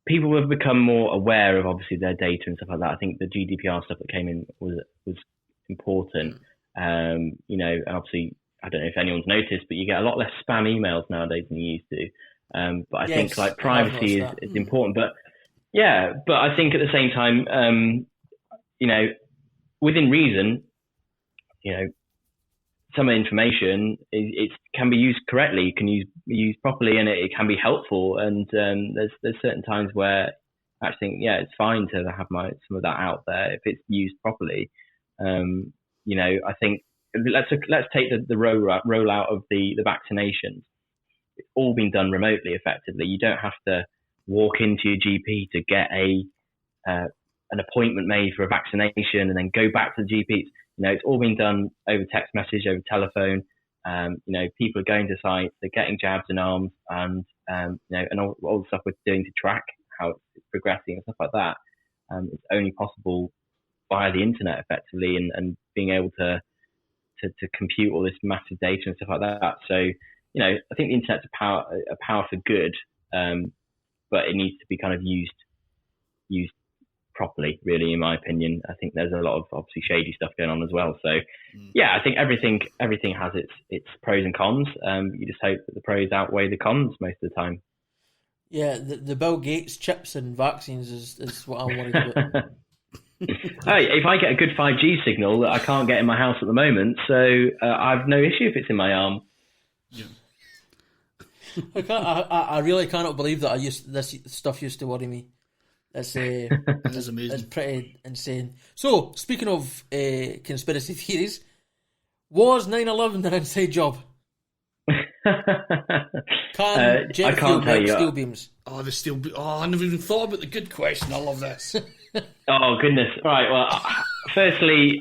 people have become more aware of obviously their data and stuff like that. I think the GDPR stuff that came in was important. And obviously, I don't know if anyone's noticed, but you get a lot less spam emails nowadays than you used to. But I think like privacy is important. But yeah, but I think at the same time, within reason, some of the information it can be used correctly, can be used properly, and it can be helpful. And there's certain times where I think it's fine to have some of that out there if it's used properly. I think let's take the rollout of the vaccinations. It's all been done remotely, effectively. You don't have to walk into your GP to get an appointment made for a vaccination and then go back to the GP. It's all been done over text message, over telephone. People are going to sites, they're getting jabs in arms, and all the stuff we're doing to track how it's progressing and stuff like that. It's only possible via the internet, effectively, and being able to compute all this massive data and stuff like that. So, I think the internet's a power for good, but it needs to be kind of used properly, really, in my opinion. I think there's a lot of obviously shady stuff going on as well. So, yeah, I think everything has its pros and cons. You just hope that the pros outweigh the cons most of the time. Yeah, the Bill Gates chips and vaccines is what I'm worried about. Hey, if I get a good 5G signal that I can't get in my house at the moment, so I've no issue if it's in my arm. Yeah. I really cannot believe that this stuff used to worry me. It's amazing. It's pretty insane. So, speaking of conspiracy theories, was 9/11 an inside job? Can jet fuel make steel beams? Oh, the steel beams. Oh, I never even thought about the good question. I love this. Oh, goodness. Right, well, firstly,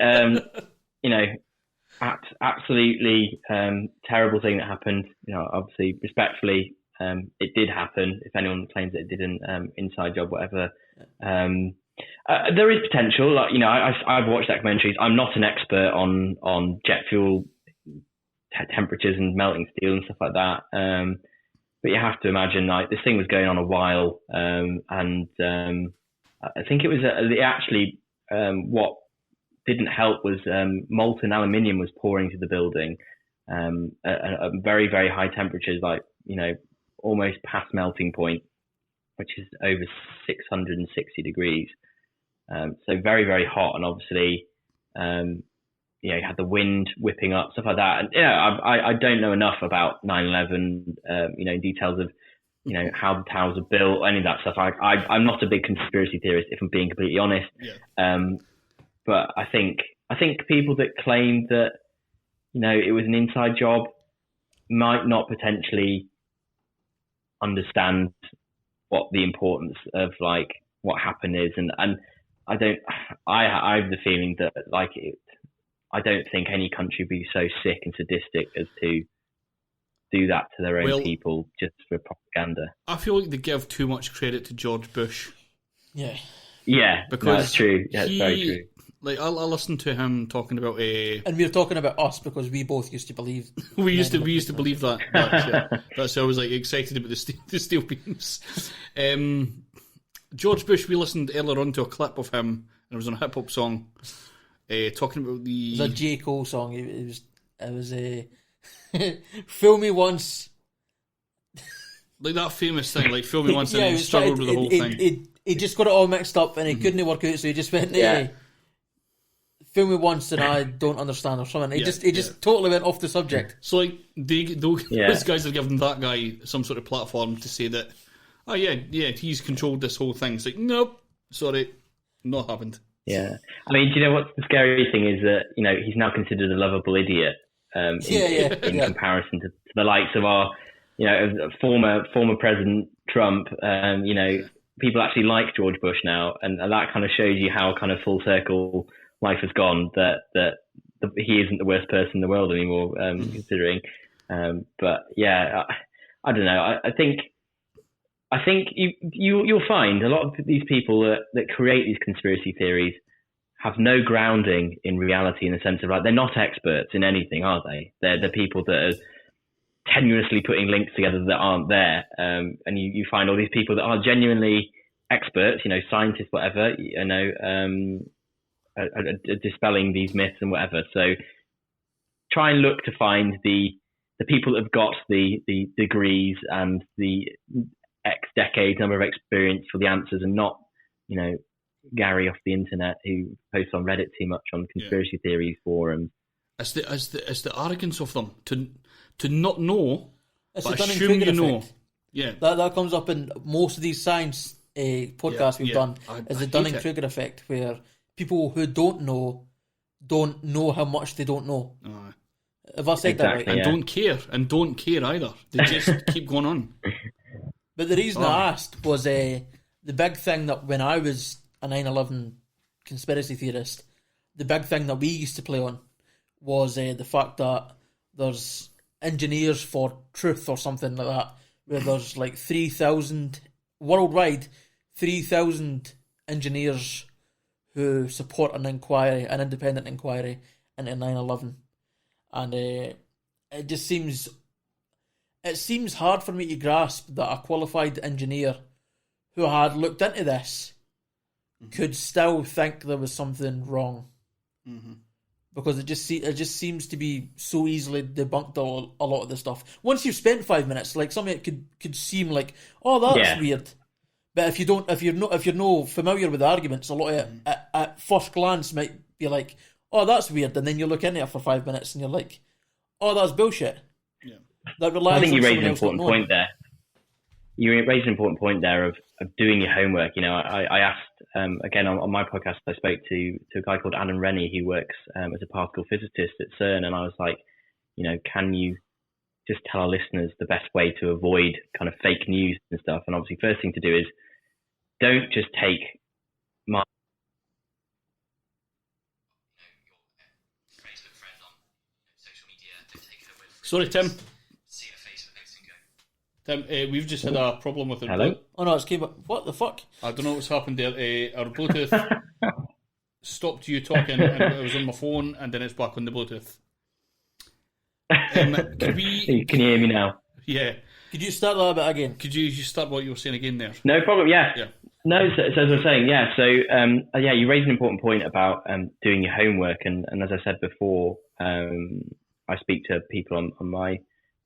absolutely terrible thing that happened. Obviously, respectfully, it did happen. If anyone claims that it didn't, inside job, whatever. There is potential. I've watched documentaries. I'm not an expert on jet fuel temperatures and melting steel and stuff like that. But you have to imagine, like, this thing was going on a while, and I think it was what didn't help was molten aluminium was pouring to the building at very, very high temperatures, like, almost past melting point, which is over 660 degrees. So very, very hot. And obviously, you had the wind whipping up, stuff like that. And I don't know enough about 9/11, details of, how the towers are built, any of that stuff. I'm not a big conspiracy theorist, if I'm being completely honest. Yeah. But I think people that claim that, it was an inside job might not potentially understand what the importance of, like, what happened is. And I have the feeling that, like, I don't think any country would be so sick and sadistic as to do that to their own people just for propaganda. I feel like they give too much credit to George Bush. Yeah. Yeah, because that's true. Yeah, it's very true. Like, I listened to him talking about and we're talking about us because we both used to believe. we used to believe that. That's why I was like excited about the steel beams. George Bush. We listened earlier on to a clip of him, and it was on a hip hop song, talking about the. It was a J. Cole song. It was fool me once. Like that famous thing, like fool me once, and he struggled with the whole thing. He just got it all mixed up, and he couldn't work out, so he just went, fool me once and I don't understand or something. He just totally went off the subject. So like those guys are giving that guy some sort of platform to say that, oh yeah, he's controlled this whole thing. It's like, nope, sorry, not happened. Yeah, I mean, do you know what the scary thing is? That he's now considered a lovable idiot in comparison to the likes of our former President Trump. People actually like George Bush now, and that kind of shows you how kind of full circle life has gone. That he isn't the worst person in the world anymore, considering. But yeah, I don't know. I think you'll find a lot of these people that create these conspiracy theories have no grounding in reality, in the sense of like they're not experts in anything, are they? They're people that are tenuously putting links together that aren't there, and you find all these people that are genuinely experts, scientists, whatever, are dispelling these myths and whatever. So try and look to find the people that have got the degrees and the X decades number of experience for the answers, and not Gary off the internet who posts on Reddit too much on conspiracy theories forums. It's the arrogance of them to not know, it's but the assume you know. Effect. Yeah, that comes up in most of these science podcasts we've done. Is the Dunning-Kruger effect, where people who don't know how much they don't know. Have I said that right? And don't care either. They just keep going on. But the reason I asked was the big thing that when I was a 9/11 conspiracy theorist, the big thing that we used to play on was the fact that there's engineers for truth or something like that, where there's like 3,000 worldwide, 3,000 engineers who support an independent inquiry into 9/11, and it just seems hard for me to grasp that a qualified engineer who had looked into this could still think there was something wrong, because it just seems to be so easily debunked a lot of this stuff. Once you've spent 5 minutes, like something that could seem like, oh, that's weird. But if you're not familiar with the arguments, a lot of it at first glance might be like, oh, that's weird, and then you look into it for 5 minutes and you're like, oh, that's bullshit. Yeah. That relies I think you on raised an important point there. You raised an important point there of doing your homework. I asked, again, on my podcast, I spoke to a guy called Adam Rennie, who works as a particle physicist at CERN, and I was like, can you just tell our listeners the best way to avoid kind of fake news and stuff? And obviously, first thing to do is don't just take my Facebook friend on social media. Don't take her with. Sorry, Tim. See her face with everything going. Tim, we've just had a problem with our Hello? Oh no, it's came up. What the fuck? I don't know what's happened there. Our Bluetooth stopped you talking, and it was on my phone, and then it's back on the Bluetooth. Can you hear me now? Yeah. Could you start that bit again? Could you start what you were saying again there? No problem. Yeah. No, so as I was saying, you raised an important point about doing your homework, and as I said before, I speak to people on my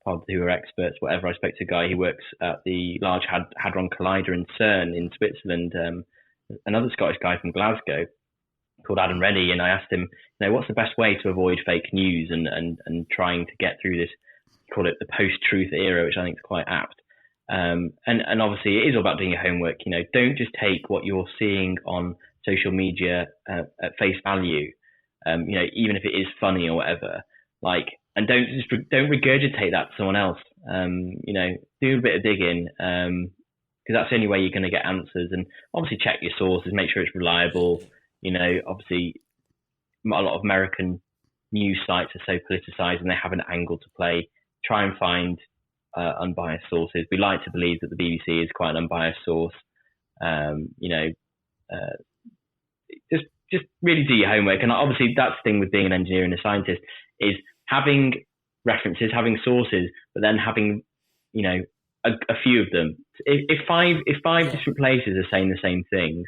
pod who are experts, whatever. I spoke to a guy who works at the Large Hadron Collider in CERN in Switzerland, another Scottish guy from Glasgow called Adam Rennie, and I asked him, what's the best way to avoid fake news and trying to get through this, call it the post-truth era, which I think is quite apt. And obviously it is all about doing your homework. Don't just take what you're seeing on social media at face value, even if it is funny or whatever, and don't regurgitate that to someone else. Do a bit of digging, because that's the only way you're going to get answers. And obviously check your sources, make sure it's reliable. Obviously a lot of American news sites are so politicized and they have an angle to play. Try and find unbiased sources. We like to believe that the BBC is quite an unbiased source. Just really do your homework. And obviously that's the thing with being an engineer and a scientist, is having references, having sources, but then having, a few of them. If five different places are saying the same things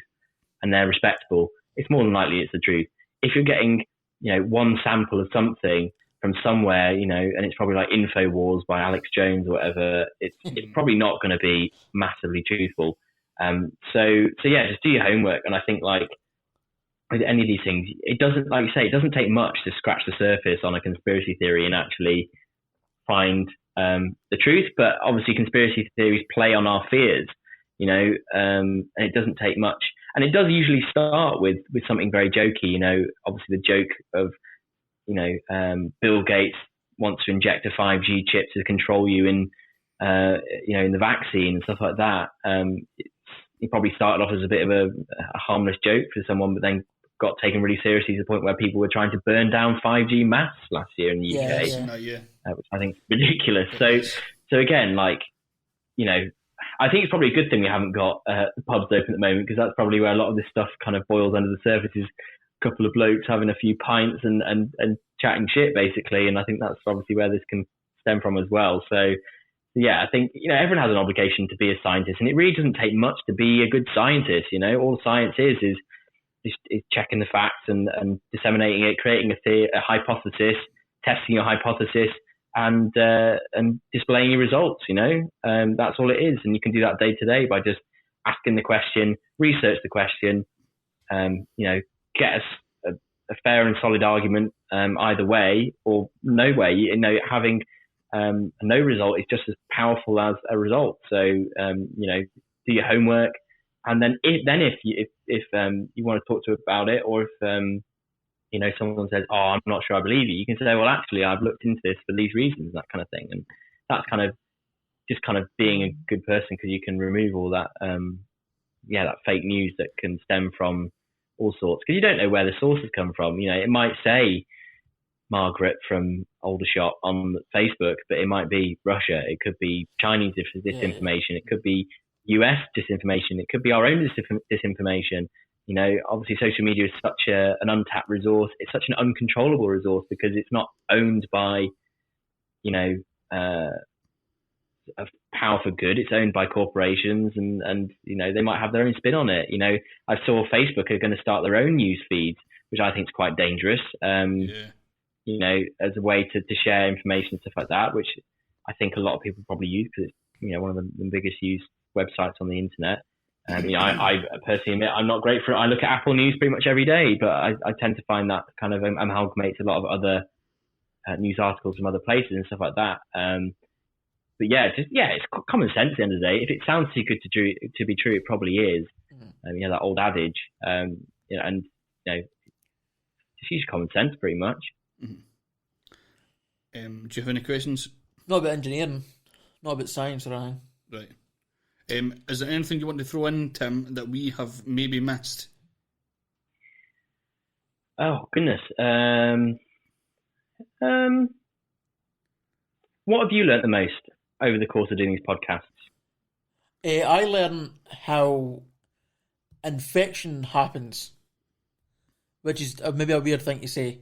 and they're respectable, it's more than likely it's the truth. If you're getting, one sample of something from somewhere, you know, and it's probably like InfoWars by Alex Jones or whatever. It's probably not going to be massively truthful. So yeah, just do your homework. And I think like with any of these things, it doesn't, like you say, it doesn't take much to scratch the surface on a conspiracy theory and actually find the truth. But obviously conspiracy theories play on our fears, you know, and it doesn't take much. And it does usually start with something very jokey, you know, obviously the joke of, you know, Bill Gates wants to inject a 5G chip to control you in, you know, in the vaccine and stuff like that. It probably started off as a bit of a harmless joke for someone, but then got taken really seriously to the point where people were trying to burn down 5G masts last year in the UK, which I think is ridiculous. So again, like, you know, I think it's probably a good thing we haven't got pubs open at the moment, because that's probably where a lot of this stuff kind of boils under the surface, is a couple of blokes having a few pints and chatting shit, basically. And I think that's obviously where this can stem from as well. So yeah, I think, you know, everyone has an obligation to be a scientist, and it really doesn't take much to be a good scientist. You know, all science is checking the facts and disseminating it, creating a hypothesis, testing your hypothesis, and displaying your results. You know, that's all it is. And you can do that day to day by just asking the question, research the question, you know, get a fair and solid argument either way or no way. You know, having no result is just as powerful as a result. So you know, do your homework, and then if you want to talk to about it, or if you know, someone says, "Oh, I'm not sure I believe you," you can say, "Well, actually, I've looked into this for these reasons," that kind of thing. And that's kind of just kind of being a good person, because you can remove all that that fake news that can stem from all sorts, because you don't know where the sources come from. You know, it might say Margaret from Aldershot on Facebook, but it might be Russia. It could be Chinese disinformation. It could be US disinformation. It could be our own disinformation. You know, obviously social media is such an untapped resource. It's such an uncontrollable resource, because it's not owned by, you know, a power for good. It's owned by corporations, and you know, they might have their own spin on it. You know, I saw Facebook are going to start their own news feeds, which I think is quite dangerous. You know, as a way to share information and stuff like that, which I think a lot of people probably use, because it's, you know, one of the biggest used websites on the internet. You know, I personally admit I'm not great for it. I look at Apple News pretty much every day, but I tend to find that kind of amalgamates a lot of other news articles from other places and stuff like that. But it's common sense at the end of the day. If it sounds too good to be true, it probably is. You know, that old adage. You know, and you know, just use common sense pretty much. Do you have any questions? Not about engineering, not about science or anything. Right. Is there anything you want to throw in, Tim, that we have maybe missed? Oh goodness. What have you learnt the most over the course of doing these podcasts? I learn how infection happens, which is maybe a weird thing to say.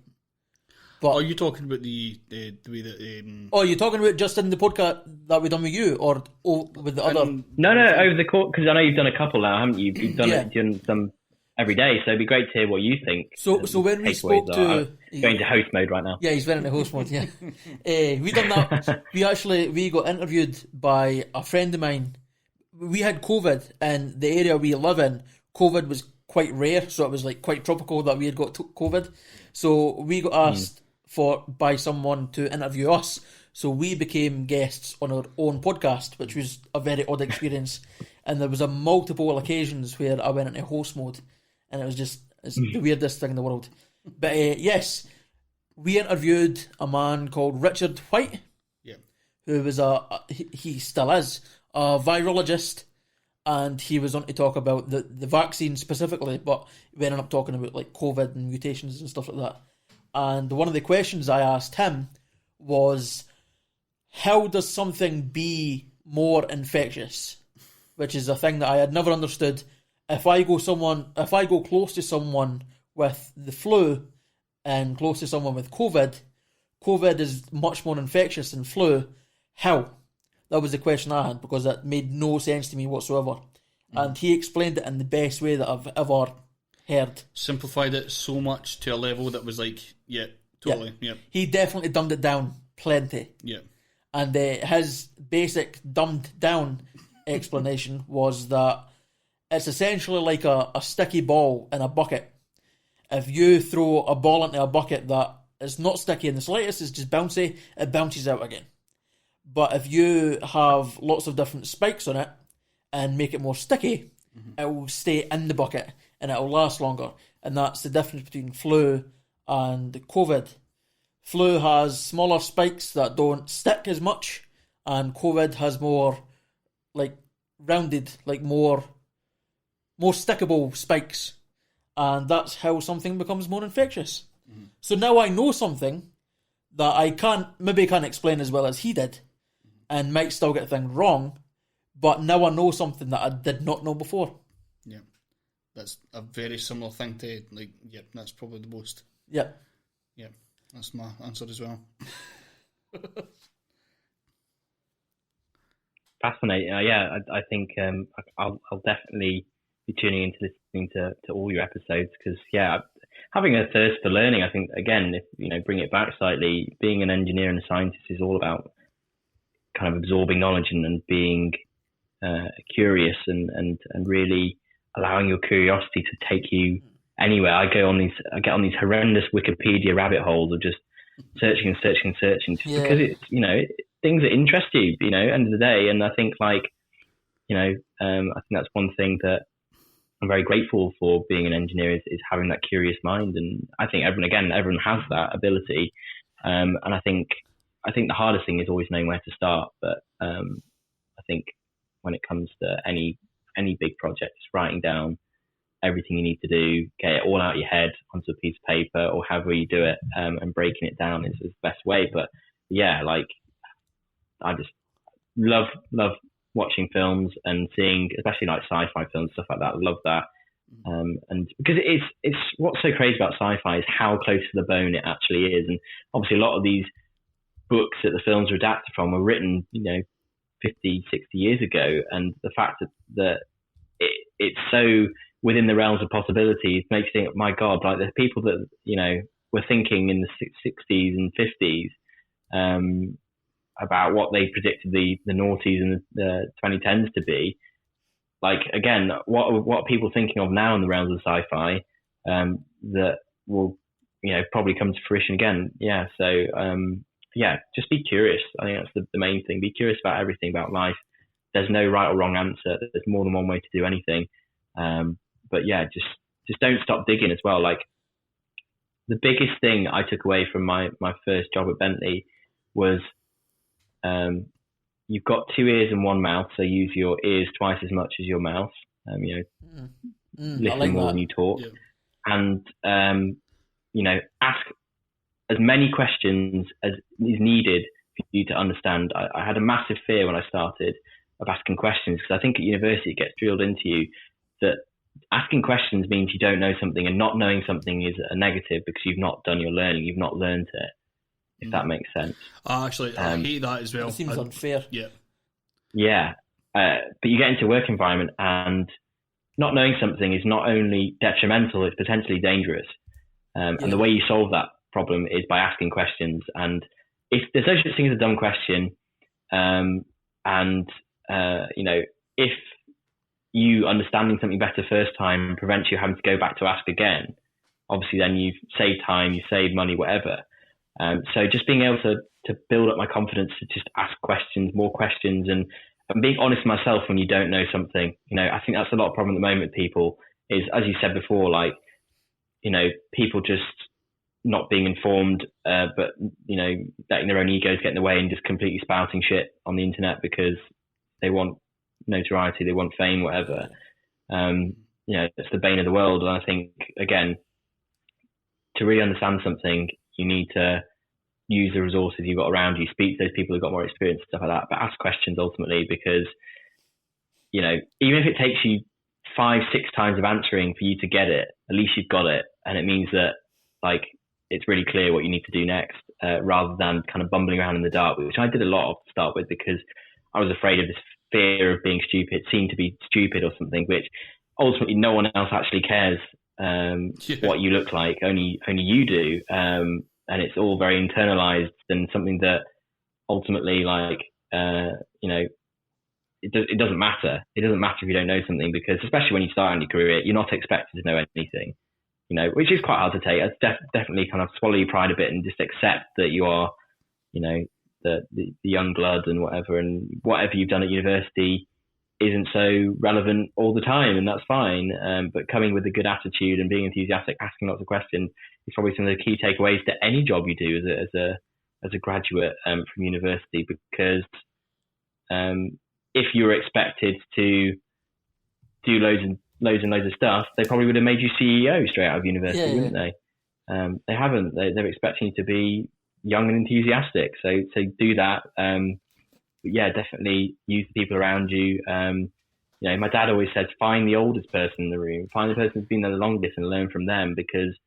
But are you talking about the way that? Oh, you're talking about just in the podcast that we done with you, or with the other? No, over the course, because I know you've done a couple now, haven't you? You've done some every day, so it'd be great to hear what you think. So when we spoke to, he's going to host mode right now. Yeah, he's went into host mode. Yeah, we done that. We got interviewed by a friend of mine. We had COVID, and the area we live in, COVID was quite rare, so it was like quite tropical that we had got COVID. So we got asked by someone to interview us. So we became guests on our own podcast, which was a very odd experience. And there was a multiple occasions where I went into host mode, and it was just the weirdest thing in the world. But yes, we interviewed a man called Richard White, who was he still is a virologist, and he was on to talk about the vaccine specifically, but we ended up talking about like COVID and mutations and stuff like that. And one of the questions I asked him was, how does something be more infectious? Which is a thing that I had never understood. If I go close to someone with the flu and close to someone with COVID is much more infectious than flu. How? That was the question I had, because that made no sense to me whatsoever. And he explained it in the best way that I've ever heard. Simplified it so much to a level that was like, Totally, yeah. He definitely dumbed it down plenty. Yeah. And his basic dumbed down explanation was that it's essentially like a sticky ball in a bucket. If you throw a ball into a bucket that is not sticky in the slightest, it's just bouncy, it bounces out again. But if you have lots of different spikes on it and make it more sticky, it will stay in the bucket and it will last longer. And that's the difference between flu and COVID. Flu has smaller spikes that don't stick as much, and COVID has more like rounded, like more stickable spikes. And that's how something becomes more infectious. So now I know something that I can't explain as well as he did, and might still get things wrong, but now I know something that I did not know before. Yeah. That's a very similar thing to, like, that's probably the most. Yeah. Yeah, that's my answer as well. Fascinating. I think I'll definitely be tuning into listening to all your episodes because, having a thirst for learning, I think, again, if bring it back slightly, being an engineer and a scientist is all about kind of absorbing knowledge and being curious and really allowing your curiosity to take you anywhere. I get on these horrendous Wikipedia rabbit holes of just searching just because it's things that interest you, end of the day. And I think I think that's one thing that I'm very grateful for being an engineer is having that curious mind. And I think everyone has that ability. And I think the hardest thing is always knowing where to start. But I think when it comes to any big project, just writing down everything you need to do, get it all out of your head onto a piece of paper or however you do it, and breaking it down is the best way. But I just love watching films and seeing, especially like sci-fi films, stuff like that. I love that. And because it's what's so crazy about sci-fi is how close to the bone it actually is. And obviously a lot of these books that the films are adapted from were written, 50, 60 years ago. And the fact that it's so within the realms of possibilities makes you think, my God, like there's people that, were thinking in the 60s and 50s, about what they predicted the noughties and the 2010s to be. Like, again, what are people thinking of now in the realms of sci-fi that will, probably come to fruition again? Yeah. So, just be curious. I think that's the main thing. Be curious about everything about life. There's no right or wrong answer. There's more than one way to do anything. Just don't stop digging as well. Like, the biggest thing I took away from my first job at Bentley was, you've got 2 ears and 1 mouth, so use your ears twice as much as your mouth. Listen more than you talk, and ask as many questions as is needed for you to understand. I had a massive fear when I started of asking questions because I think at university it gets drilled into you that asking questions means you don't know something, and not knowing something is a negative because you've not done your learning, you've not learned it. If that makes sense. Actually, I hate that as well. It seems unfair. Yeah. Yeah. But you get into a work environment and not knowing something is not only detrimental, it's potentially dangerous. And the way you solve that problem is by asking questions. And if there's no such thing as a dumb question, if you understanding something better first time prevents you having to go back to ask again, obviously then you've saved time, you've saved money, whatever. So just being able to build up my confidence to just ask questions, more questions, and being honest with myself when you don't know something. I think that's a lot of problem at the moment with people is, as you said before, people just not being informed, but, letting their own egos get in the way and just completely spouting shit on the internet because they want notoriety, they want fame, whatever. It's the bane of the world. And I think, again, to really understand something, you need to use the resources you've got around you, speak to those people who've got more experience and stuff like that, but ask questions ultimately because, even if it takes you 5-6 times of answering for you to get it, at least you've got it. And it means that, it's really clear what you need to do next, rather than kind of bumbling around in the dark, which I did a lot of to start with because I was afraid of this fear of being stupid, seemed to be stupid or something, which ultimately no one else actually cares what you look like, only you do. and it's all very internalized, and something that ultimately, like, it doesn't matter. It doesn't matter if you don't know something, because especially when you start out your career, you're not expected to know anything, which is quite hard to take. It's definitely kind of swallow your pride a bit and just accept that you are, the young blood and whatever you've done at university isn't so relevant all the time, and that's fine. But coming with a good attitude and being enthusiastic, asking lots of questions is probably some of the key takeaways to any job you do as a graduate from university, because if you were expected to do loads of stuff, they probably would have made you CEO straight out of university, wouldn't they? They haven't. They're expecting you to be young and enthusiastic. So do that. But yeah, definitely use the people around you. My dad always says, find the oldest person in the room, find the person who's been there the longest, and learn from them, because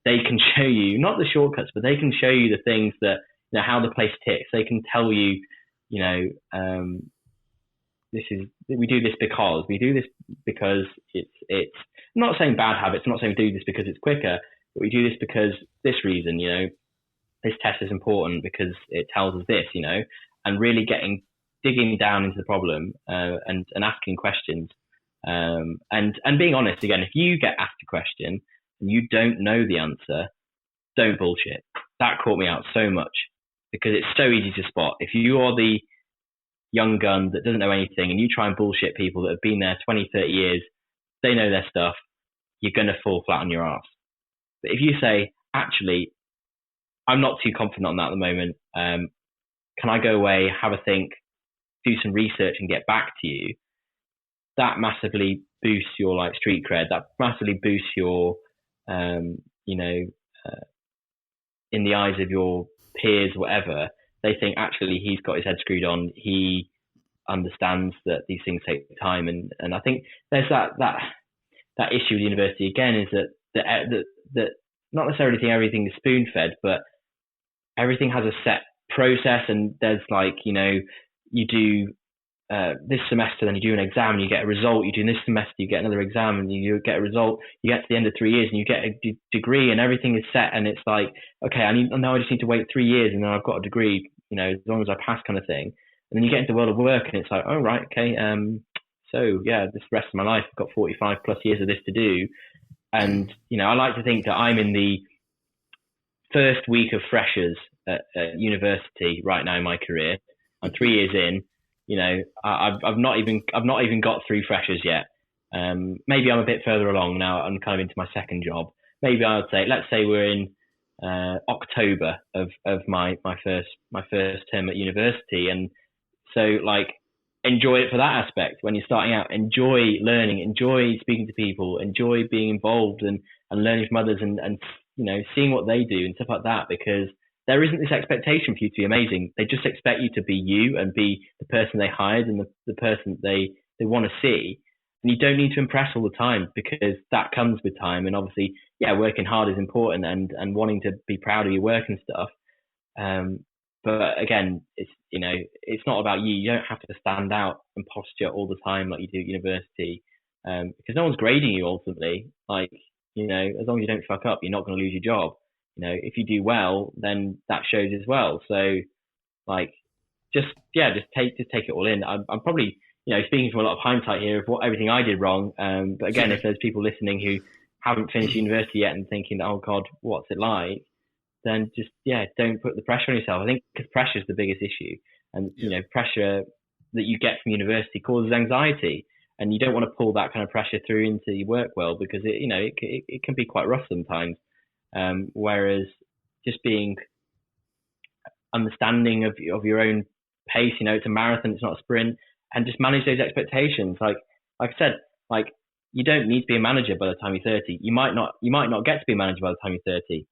they can show you not the shortcuts, but they can show you the things that, how the place ticks. They can tell you, we do this because it's I'm not saying bad habits. I'm not saying do this because it's quicker, but we do this because this reason, this test is important because it tells us this, and really digging down into the problem, and asking questions, and being honest. Again, if you get asked a question and you don't know the answer, don't bullshit. That caught me out so much, because it's so easy to spot. If you are the young gun that doesn't know anything and you try and bullshit people that have been there 20, 30 years, they know their stuff, you're going to fall flat on your ass. But if you say, actually, I'm not too confident on that at the moment, can I go away, have a think, do some research and get back to you? That massively boosts your street cred. That massively boosts your, in the eyes of your peers, whatever. They think, actually, he's got his head screwed on. He understands that these things take time. And I think there's that issue with university again, is that not necessarily think everything is spoon fed, but everything has a set process. And there's you do this semester, then you do an exam and you get a result. You do this semester, you get another exam and you get a result. You get to the end of 3 years and you get a degree, and everything is set. And it's like, okay, I just need to wait 3 years and then I've got a degree, as long as I pass, kind of thing. And then you get into the world of work and it's like, oh, right, okay. So yeah, this rest of my life, I've got 45 plus years of this to do. And, I like to think that I'm in the first week of freshers at university right now in my career. I'm 3 years in. I've not even got through freshers yet. Maybe I'm a bit further along now. I'm kind of into my second job. Maybe I would say, let's say we're in October of my first term at university, and so enjoy it for that aspect. When you're starting out, enjoy learning, enjoy speaking to people, enjoy being involved and learning from others, and seeing what they do and stuff like that, because there isn't this expectation for you to be amazing. They just expect you to be you and be the person they hired and the person they want to see. And you don't need to impress all the time, because that comes with time. And obviously, yeah, working hard is important and wanting to be proud of your work and stuff. But again, it's not about you. You don't have to stand out and posture all the time like you do at university, because no one's grading you ultimately. As long as you don't fuck up, you're not going to lose your job. If you do well, then that shows as well. So just take it all in. I'm probably, speaking from a lot of hindsight here of everything I did wrong. But again, if there's people listening who haven't finished university yet and thinking, oh God, what's it like? Then just, don't put the pressure on yourself. I think because pressure is the biggest issue, and, pressure that you get from university causes anxiety, and you don't want to pull that kind of pressure through into your work world, because it can be quite rough sometimes. Whereas just being understanding of your own pace, it's a marathon, it's not a sprint, and just manage those expectations. Like I said, you don't need to be a manager by the time you're 30. You might not get to be a manager by the time you're 30,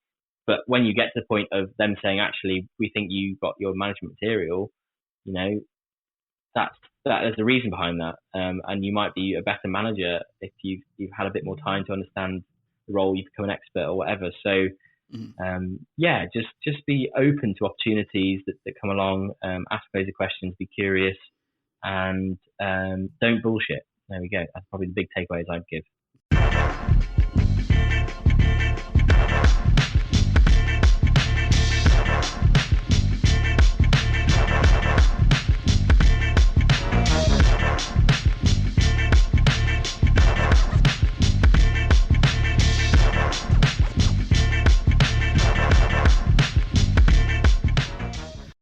but when you get to the point of them saying, actually, we think you got your management material, there's a reason behind that, and you might be a better manager if you've had a bit more time to understand the role, you become an expert or whatever. So just be open to opportunities that come along, ask loads of questions, be curious, and don't bullshit. There we go. That's probably the big takeaways I'd give.